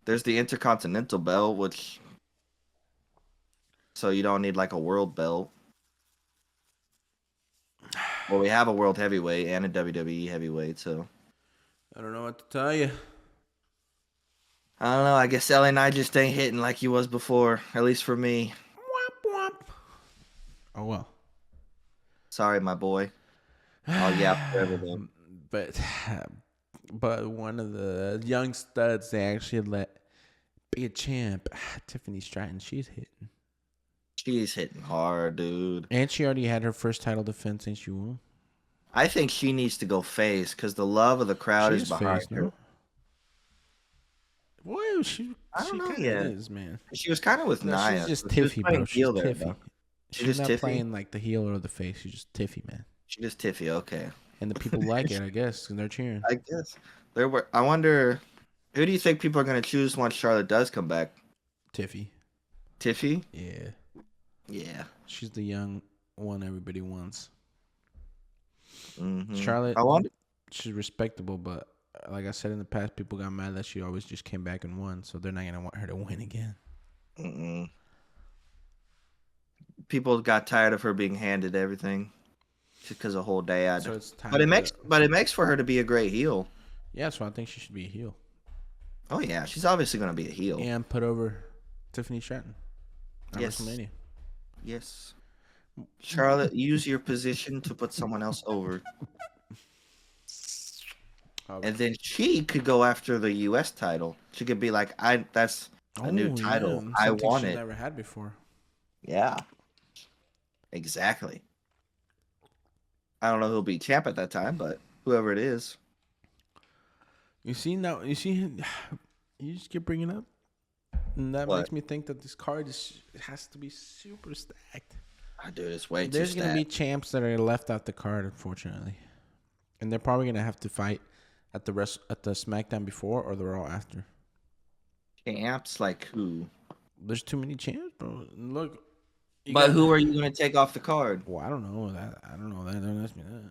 There's the Intercontinental belt, which so you don't need like a world belt. Well, we have a world heavyweight and a WWE heavyweight, so I don't know what to tell you. I don't know. I guess LA Knight just ain't hitting like he was before, at least for me. Womp womp. Oh well. Sorry, my boy. Oh yeah, forever though. but but one of the young studs they actually let be a champ, Tiffany Stratton. She's hitting, She's hitting hard, dude. and she already had her first title defense, and she won. I think she needs to go face because the love of the crowd is She's behind face, her. no? Boy, I don't she know kind of yet. is, man. She was kind of with No, she's Nia. just So she was Tiffy, playing bro. She's heel there, Tiffy. though. She's She's just not Tiffy. playing like the heel or the face. She's just Tiffy, man. She just Tiffy. Okay, And the people like it, I guess, and they're cheering. I guess there were. I wonder who do you think people are gonna choose once Charlotte does come back? Tiffy. Tiffy? Yeah. Yeah. She's the young one everybody wants. Mm-hmm. Charlotte, I wonder. she's respectable, but like I said in the past, people got mad that she always just came back and won, so they're not gonna want her to win again. Mm-mm. People got tired of her being handed everything just because a whole day had. So it's time. But it makes for her to be a great heel. Yeah, so I think she should be a heel Oh yeah, she's obviously gonna be a heel. and put over Tiffany Stratton at Yes. WrestleMania. Yes. Charlotte, use your position to put someone else over. Okay. And then she could go after the US title. She could be like, that's a new title. Yeah, I something want she's it. never had before. Yeah. Exactly. I don't know who'll be champ at that time, but whoever it is. You see, you just keep bringing up, and that What? makes me think that this card has to be super stacked. Oh, dude, it's way too There's gonna stacked. be champs that are left out the card, unfortunately, and they're probably gonna have to fight at the SmackDown before or the Raw after. Champs like who? There's too many champs, bro. Look, But who are you going to take off the card? Well, I don't know that. Don't ask me that.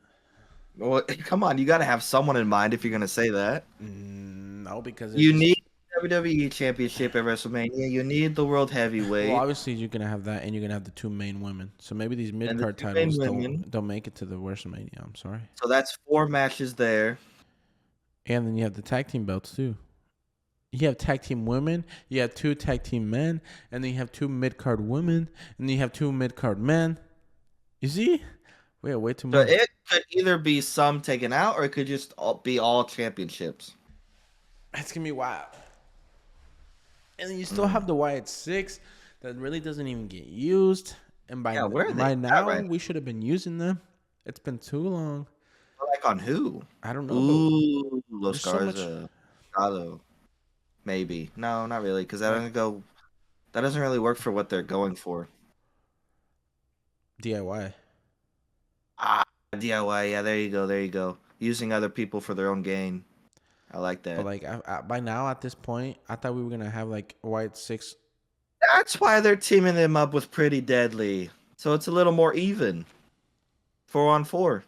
Well, come on, you got to have someone in mind if you're going to say that. No, because You need WWE Championship at WrestleMania. You need the World Heavyweight. Well, obviously you're gonna have that, and you're gonna have the two main women. So maybe these mid card two main titles women. don't make it to the WrestleMania. I'm sorry. So that's 4 matches there. And then you have the tag team belts too. You have tag team women, you have 2 tag team men, and then you have 2 mid card women, and then you have 2 mid card men. You see? We have way too So much. it could either be some taken out, or it could just be all championships. It's gonna be wild. And then you still have the Wyatt 6 that really doesn't even get used. And by Yeah, where are they by at now, right now? we should have been using them. It's been too long. Like on who? I don't know, but Ooh, Los there's so much Garza, Galo, maybe. No, not really, because that like doesn't go. That doesn't really work for what they're going for. DIY. Ah, DIY. Yeah, there you go. There you go. Using other people for their own gain. I like But that. like by now at this point, I thought we were gonna have like White Six. That's why they're teaming them up with Pretty Deadly. So it's a little more even. 4-on-4.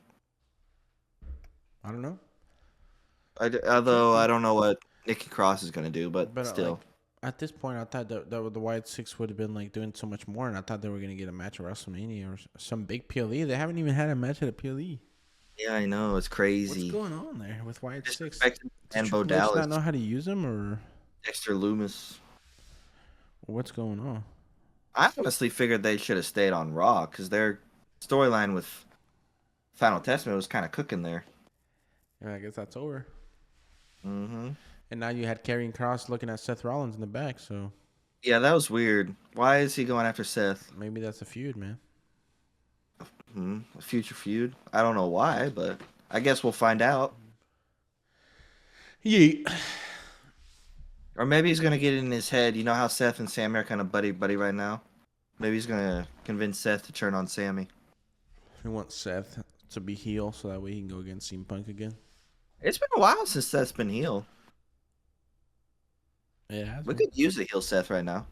I don't know. It could Although I be, don't know what Nikki Cross is gonna do, but but still. like at this point, I thought that the White Six would have been like doing so much more, and I thought they were gonna get a match at WrestleMania or some big PLE. They haven't even had a match at a PLE. Yeah, I know. It's What's crazy. going on there with White Six? Disrespecting Does and Bo Triple H Dallas, not know how to use them, or Dexter Loomis. what's going on? I honestly figured they should have stayed on Raw because their storyline with Final Testament was kind of cooking there. Yeah, I guess that's over. Hmm. And now you had Karrion Cross looking at Seth Rollins in the back, so Yeah, that was weird. Why is he going after Seth? maybe that's a feud, man. A future feud? I don't know why, but I guess we'll find out. Yeah. Or maybe he's gonna get it in his head. You know how Seth and Sammy are kind of buddy buddy right now. Maybe he's gonna convince Seth to turn on Sammy. He wants Seth to be heel so that way he can go against CM Punk again. It's been a while since Seth's been heel. Yeah, We could use a heel Seth right now.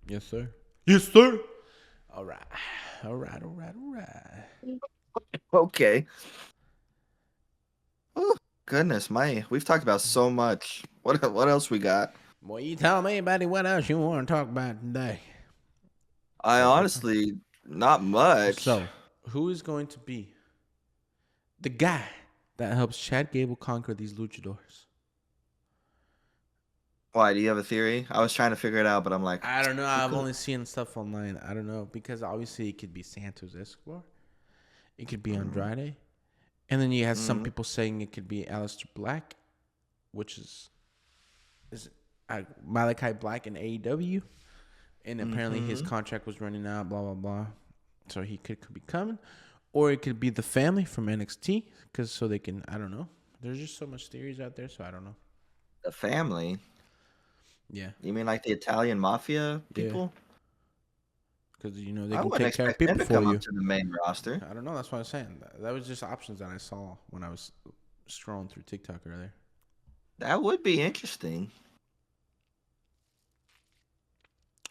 yes, sir. Yes, sir. All right. All right. All right. All right. Okay. Oh, goodness, we've talked about so much. What else we got? Boy, you tell me, buddy, what else you want to talk about today? I honestly not much. So, who is going to be the guy that helps Chad Gable conquer these luchadors? Why? Do you have a theory? I was trying to figure it out, but I'm like, I don't know. who I've could? only seen stuff online. I don't know because obviously it could be Santos Escobar, it could be Andrade, and then you have some Mm-hmm. people saying it could be Aleister Black, which is Malachi Black in AEW, and apparently his Mm-hmm. contract was running out. Blah blah blah, so he could be coming, or it could be the family from NXT because so they can. I don't know. There's just so much theories out there, so I don't know. The family. Yeah, You mean like the Italian mafia yeah, people? because you know they I can wouldn't take care of expect them people to for come up you. to the main roster. I don't know. That's what I was saying. That was just options that I saw when I was scrolling through TikTok earlier. That would be interesting.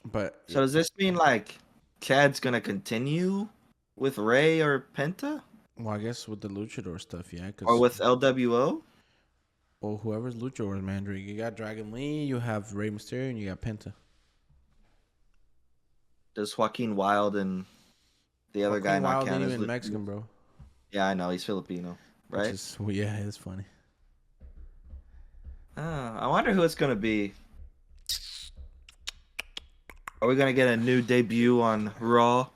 But So does this mean like Chad's gonna continue with Ray or Penta well, I guess with the luchador stuff, yeah, or because with LWO? well, whoever's luchador, man, you got Dragon Lee, you have Rey Mysterio, and you got Penta. Does Joaquin Wild and the other guy Joaquin not Wild count ain't as even luchadors? Mexican, bro. Yeah, I know he's Filipino, Which right? is well, yeah, it's funny. I wonder who it's gonna be. Are we gonna get a new debut on Raw?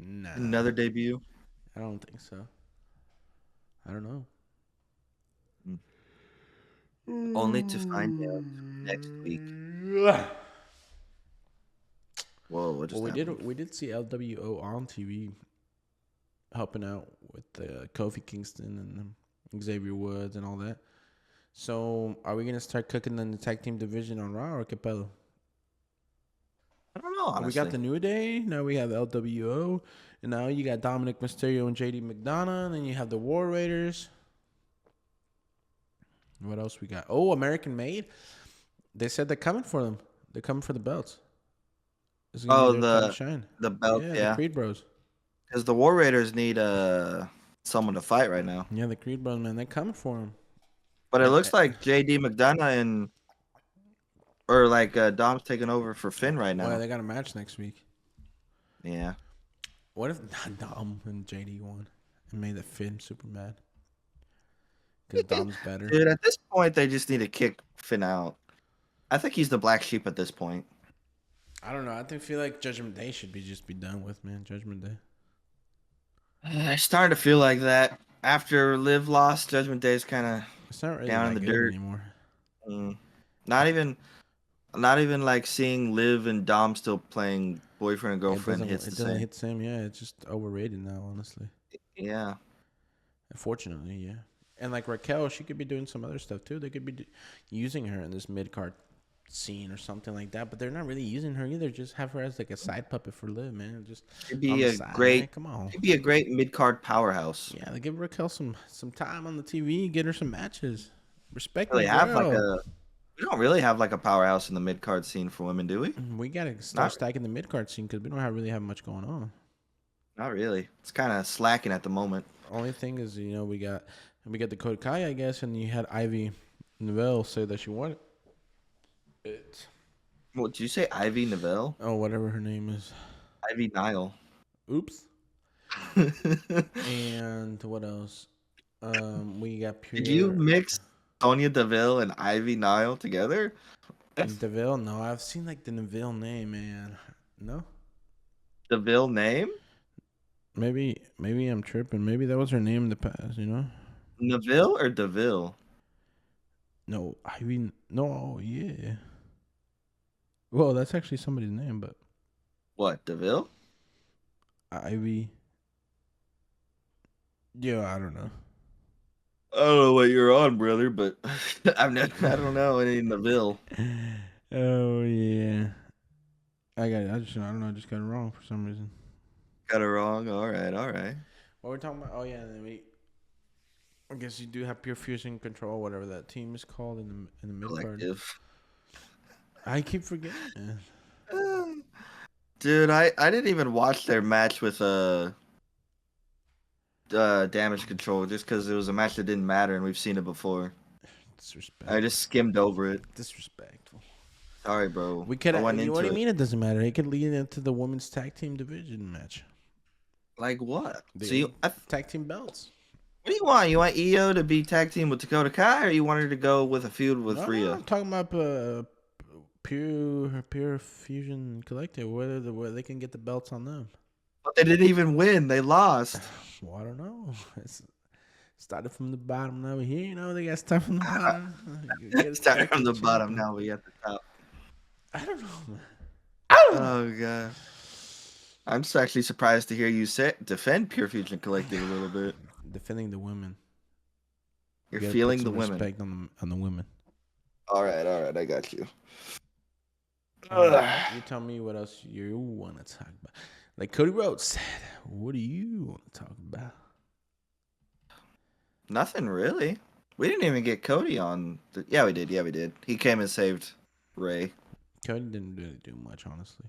Nah, Another debut? I don't think so. I don't know. Only to find out next week. Whoa, what Well, just happened? we did see LWO on TV helping out with Kofi Kingston and Xavier Woods and all that. So, are we gonna start cooking in the tag team division on Raw or Capello? I don't know, We got honestly. the New Day. Now we have LWO, and now you got Dominic Mysterio and JD McDonough. And then you have the War Raiders. What else we got? Oh, American Made. They said they're coming for them. They're coming for the belts. This is gonna be Oh, their time to shine. the belt, Yeah, the yeah. Creed Bros. Because the War Raiders need someone to fight right now. Yeah, the Creed Bros, man. They're coming for them. But it And looks like JD McDonough or like Dom's taking over for Finn right well, now. they got a match next week. Yeah. What if Dom and JD won and made the Finn super mad? Because Dom's better. Dude, at this point, they just need to kick Finn out. I think he's the black sheep at this point. I don't know. Feel like Judgment Day should be done with, man. Judgment Day. I starting to feel like that. After Liv lost, Judgment Day's kind It's not of really down in that the good dirt. anymore. Mm. Not even. Not even like seeing Liv and Dom still playing boyfriend and girlfriend hits It the doesn't same. hit the same. Yeah, it's just overrated now, honestly. Yeah. Unfortunately, yeah. And like Raquel, she could be doing some other stuff too. They could be using her in this mid card scene or something like that, but they're not really using her either. Just have her as like a side puppet for Liv, man. Just She'd on be the a side, man. great Come on. she'd be a great mid card powerhouse. Yeah, they give Raquel some time on the TV, get her some matches. Respect my Really have like girl. a we don't really have like a powerhouse in the mid card scene for women, do we? We gotta start Not stacking the mid card scene because we don't really have much going on. not really. It's kind of slacking at the moment. Only thing is, we got the Dakota Kai, I guess, and you had Ivy Novell say that she wanted it. What did you say? Ivy Novell? Oh, whatever her name is. Ivy Nile. Oops. And what else? We got Did you Pure mix Sonya Deville and Ivy Nile together? Deville. No, I've seen like the Neville name, man. No, Deville name? maybe I'm tripping. Maybe that was her name in the past. Neville or Deville? No, Ivy. No, yeah. Well, that's actually somebody's name, but What, Deville? Ivy. Yeah, I don't know. I don't know what you're on, brother, but I don't know any Neville. Oh yeah, I don't know. I just got it wrong for some reason. Got it wrong. All right, all right. What we're talking about? Oh yeah, then I guess you do have Pure Fusion Control, whatever that team is called in the mid card. Collective. I keep forgetting. Dude, I didn't even watch their match with Damage Control just because it was a match that didn't matter and we've seen it before. I just skimmed over it. Disrespectful. Sorry, bro. We could. I went What into do you it. mean it doesn't matter? It could lead into the women's tag team division match. Like what? So The tag team belts. what do you want? You want Io to be tag team with Dakota Kai, or you want her to go with a feud with No, Rhea? I'm talking about Pure Fusion Collective. Where they can get the belts on them. But they didn't even win. They lost. Well, I don't know. It's started from the bottom over here. They got stuff from the bottom. Started from the bottom. Now we at the top. I don't know, man. Oh god. I'm just actually surprised to hear you defend Pure Fusion Collective a little bit. Defending the women. You're You feeling put the some women. respect on the women. All right, I got you. You tell me what else you want to talk about. Like Cody Rhodes said, what do you want to talk about? Nothing really. We didn't even get Cody on. Yeah, we did. Yeah, we did. He came and saved Ray. Cody didn't really do much, honestly.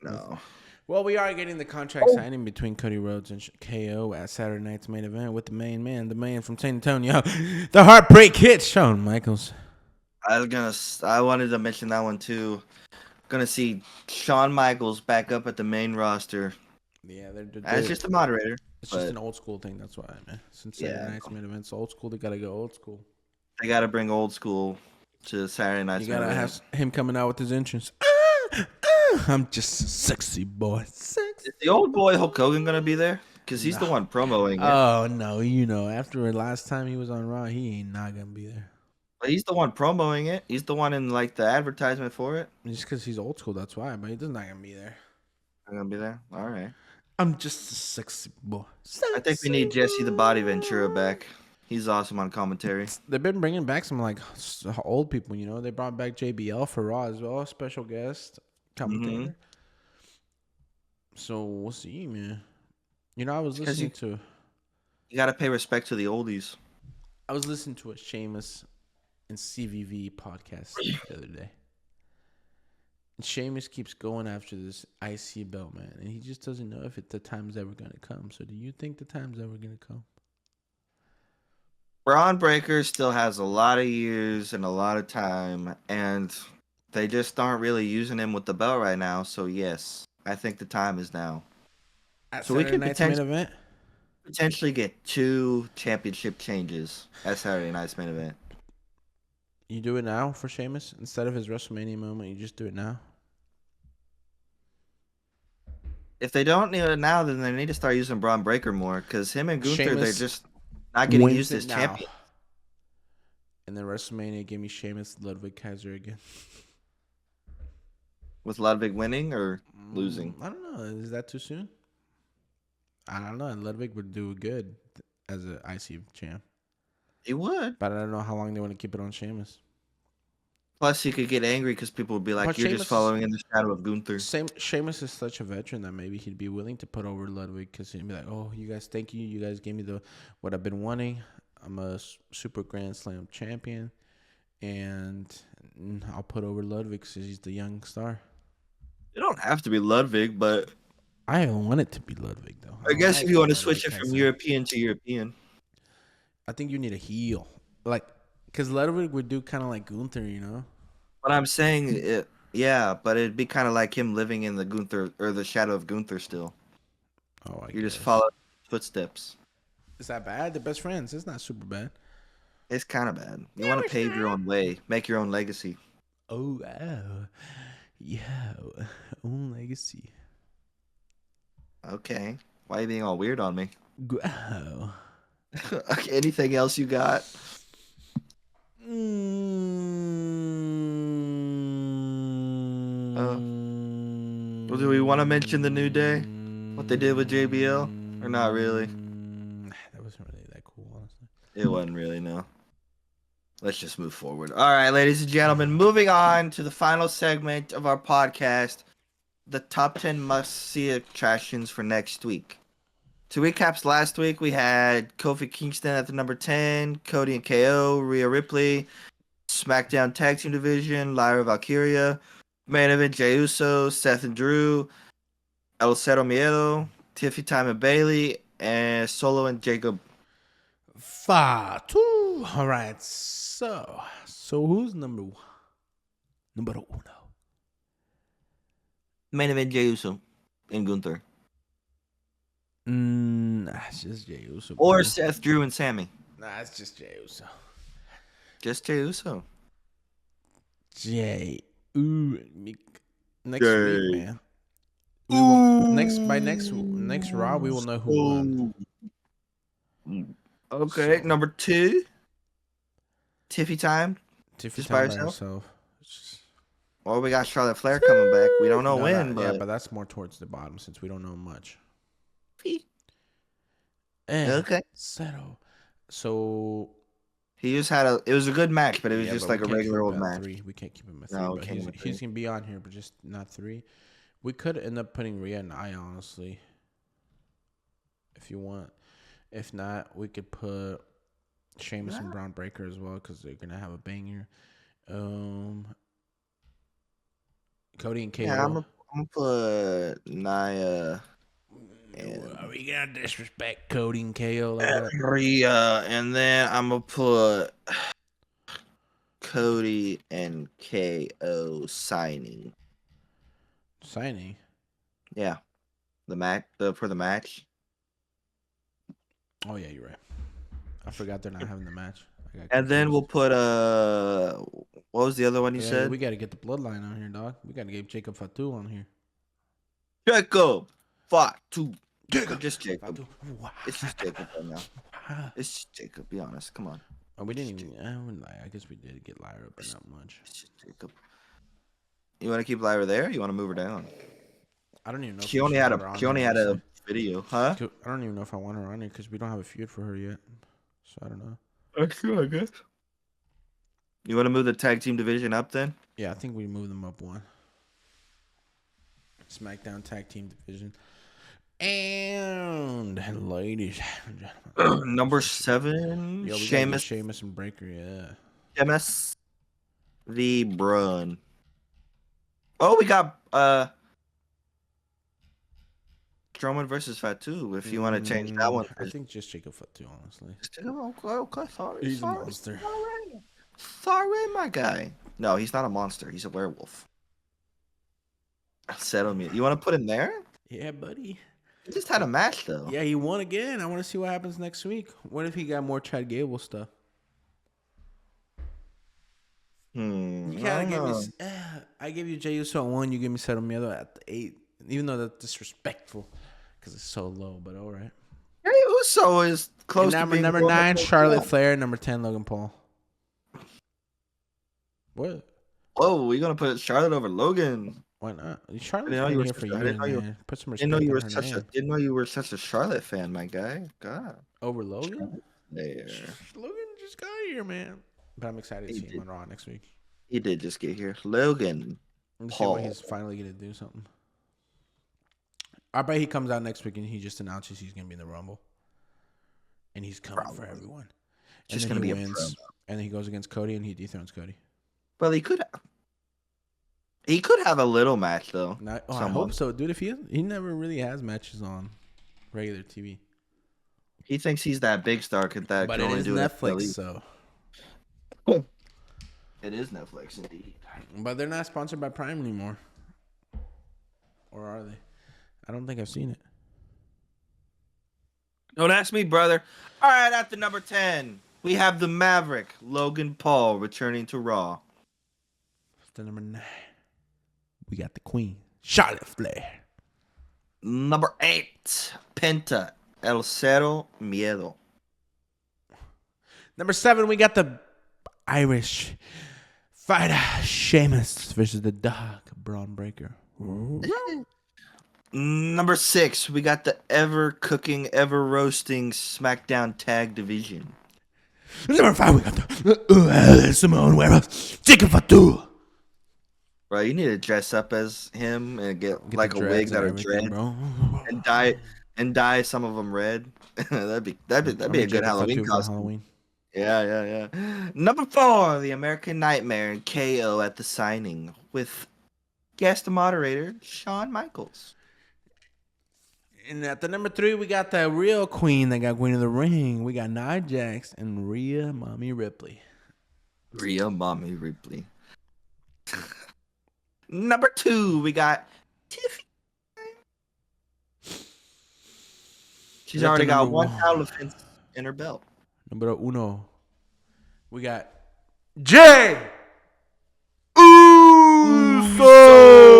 No. Well, we are getting the contract signing between Cody Rhodes and KO at Saturday night's main event with the main man, the man from San Antonio, the Heartbreak Kid, Shawn Michaels. I wanted to mention that one too. Gonna see Shawn Michaels back up at the main roster. Yeah, they're As just a moderator. It's just an old school thing. That's why, man. Since Saturday night's main event's old school, they gotta go old school. They gotta bring old school to Saturday night's main event. You gotta have him coming out with his entrance. I'm just a sexy boy. Sexy. Is the old boy Hulk Hogan gonna be there? Because he's the one promoting it. Oh no, after last time he was on Raw, he ain't not gonna be there. But he's the one promoting it. He's the one in like the advertisement for it. Just because he's old school, that's why. But he's not gonna be there. Not gonna be there. All right. I'm just a sexy boy. I think we need Jesse the Body Ventura back. He's awesome on commentary. They've been bringing back some like old people. They brought back JBL for Raw as well, special guest commentator. Mm-hmm. So we'll see, man. I was listening to. You gotta pay respect to the oldies. I was listening to a Sheamus and CVV podcast the other day. And Sheamus keeps going after this IC belt, man, and he just doesn't know if the time's ever gonna come. So, do you think the time's ever gonna come? Braun Breaker still has a lot of years and a lot of time, and they just aren't really using him with the belt right now. So, yes, I think the time is now. So we could potentially get 2 championship changes at Saturday night's main event. You do it now for Sheamus instead of his WrestleMania moment. You just do it now. If they don't need it now, then they need to start using Braun Breaker more because him and Gunther, they're just not getting used as champions. And then WrestleMania gave me Sheamus, Ludwig Kaiser again. with Ludwig winning or losing? I don't know. Is that too soon? I don't know. Ludwig would do good as an IC champ, He would. but I don't know how long they want to keep it on Sheamus. Plus, he could get angry because people would be But like, "You're just following in the shadow of Gunther." Sheamus is such a veteran that maybe he'd be willing to put over Ludwig because he'd be like, "Oh, you guys, thank you. You guys gave me the what I've been wanting. I'm a super Grand Slam champion, and I'll put over Ludwig because he's the young star." It don't have to be Ludwig, but I want it to be Ludwig though. I guess if you want to switch Ludwig it has from European to European. I think you need a heel, like, because Ludwig would do kind of like Gunther, you know. But I'm saying it, yeah, but it'd be kind of like him living in the Gunther or the shadow of Gunther still. Oh, I You're just guess. following footsteps. Is that bad? They're best friends. It's not super bad. It's kind of bad. You Yeah, want to it's pave your not. own way, make your own legacy. Oh, wow. Yeah. Own legacy. Okay. Why are you being all weird on me? Wow. Okay, anything else you got? Well, do we want to mention the New Day? What they did with JBL? Or not really? That wasn't really that cool, honestly. It wasn't really, no. Let's just move forward. All right, ladies and gentlemen, moving on to the final segment of our podcast, the top 10 must-see attractions for next week. To recaps, last week we had Kofi Kingston at the number 10, Cody and KO, Rhea Ripley, SmackDown Tag Team Division, Lyra Valkyria, main event Jey Uso, Seth and Drew, El Cero Miedo, Tiffy Time and Bailey, and Solo and Jacob. Fatu. All right. So who's number one? Number uno. Main event Jey Uso and Gunther. It's just Jey Uso. Or bro. Seth, Drew, and Sammy. Nah, it's just Jey Uso. Just Jey Uso. Jey. Ooh, next Jey. week, man. We will next Raw. We will know who won. Okay, So- number 2, Tiffy Time. Tiffy Just Time by by herself? herself. Or we got Charlotte Flair coming back. We don't know No, when, yeah, but but that's more towards the bottom since we don't know much. Okay. Settle. So He just had it was a good match, but it was yeah, just but like we a can't regular keep old him at match. 3. We can't keep him at 3. No, we But can't he's, keep him at he's gonna be on here, but just not 3. We could end up putting Rhea and I, honestly, if you want. If not, we could put Sheamus and Braun Breaker as well because they're gonna have a banger. Cody and KO. Yeah, I'm gonna put Nia and Are we gonna disrespect Cody and KO like that? Rhea, and then I'm gonna put Cody and KO signing. Signing. Yeah, the match for the match. Oh yeah, you're right. I forgot they're not having the match. And then we'll put what was the other one you Yeah, said? we gotta get the bloodline on here, dog. We gotta get Jacob Fatu on here. Jacob. Fatu. Jacob. Just Jacob. Fatu. It's just Jacob right now. It's just Jacob. Be honest. Come on. Oh, we didn't even. I wouldn't lie. I guess we did get Lyra, but not much. It's just Jacob. You want to keep Lyra there? Or you want to move her down? I don't even know. She only had a video, huh? I don't even know if I want her on here because we don't have a feud for her yet. So I don't know. Sure, I guess. You want to move the tag team division up then? Yeah, I think we move them up one. SmackDown Tag Team Division. And ladies and gentlemen, Number 7, yo, we Sheamus. Sheamus and Breaker, yeah. Sheamus v. Braun. Oh, we got Strowman versus Fatu. If you want to change that one, I think just Jacob Fatu, honestly. Okay, sorry. He's a monster. Sorry, my guy. No, he's not a monster. He's a werewolf. Settle me. You want to put him there? Yeah, buddy. He just had a match though. Yeah, he won again. I want to see what happens next week. What if he got more Chad Gable stuff? You gotta give me. I give you Jey Uso at 1. You give me Settle Me at 8. Even though that's disrespectful, because it's so low. But all right. Jey Uso is close to being number 9, Charlotte Flair. Number 10, Logan Paul. What? Whoa, we gonna put Charlotte over Logan? Why not? I Charlotte's didn't know been you were here such for a, I didn't years, know you man. Put some didn't know respect you on were her such a name. didn't know you were such a Charlotte fan, my guy. God. Over Logan? There. Logan just got here, man. But I'm excited to He see him did on Raw next week. he did just get here. Logan Let's see what Paul. he's finally going to do something. I bet he comes out next week and he just announces he's going to be in the Rumble. And he's coming for Probably. everyone. And Just then gonna he be a pro. wins. And then he goes against Cody and he dethrones Cody. Well, he could have a little match though. I hope Someone. so, dude. If he never really has matches on regular TV. He thinks he's that big star that But can it only is do it at Netflix, WWE. so. It is Netflix indeed. But they're not sponsored by Prime anymore. Or are they? I don't think I've seen it. Don't ask me, brother. All right, at the number 10, we have the Maverick, Logan Paul, returning to Raw. The number 9. We got the Queen, Charlotte Flair. Number 8, Penta, El Cero Miedo. Number 7, we got the Irish fighter, Sheamus versus the Dog, Braun Breaker. Number 6, we got the ever cooking, ever roasting SmackDown Tag Division. Number 5, we got the Simone Weros, Chicken Fatu. Bro, you need to dress up as him and get like a wig that are dread, bro. and dye some of them red. that'd be a good Halloween costume. Halloween. Yeah. Number 4, the American Nightmare and KO at the signing with guest moderator Shawn Michaels. And at the number 3, we got the real queen that got Queen of the Ring. We got Nia Jax and Rhea Mommy Ripley. Rhea Mommy Ripley. Number 2, we got Tiffany. She's already got one title defense in her belt. Number 1, we got Jey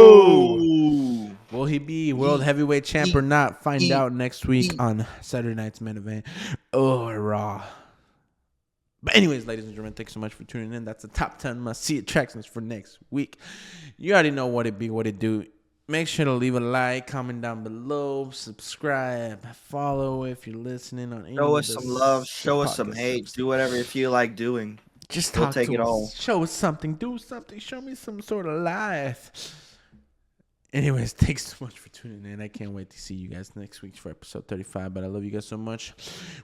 Uso. Will he be World Heavyweight Champ or not? Find out next week on Saturday night's main event or Raw. But anyways, ladies and gentlemen, thanks so much for tuning in. That's the top 10 must-see attractions for next week. You already know what it do. Make sure to leave a like, comment down below, subscribe, follow if you're listening on any Show of us the some love, show us some podcast hate, apps. do whatever you feel like doing. Just We'll talk take to it us. all. Show us something. Do something. Show me some sort of life. Anyways, thanks so much for tuning in. I can't wait to see you guys next week for episode 35. But I love you guys so much.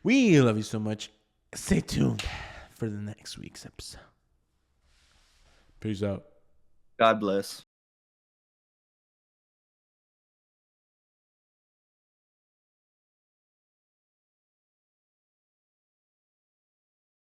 We love you so much. Stay tuned for the next week's episode. Peace out. God bless.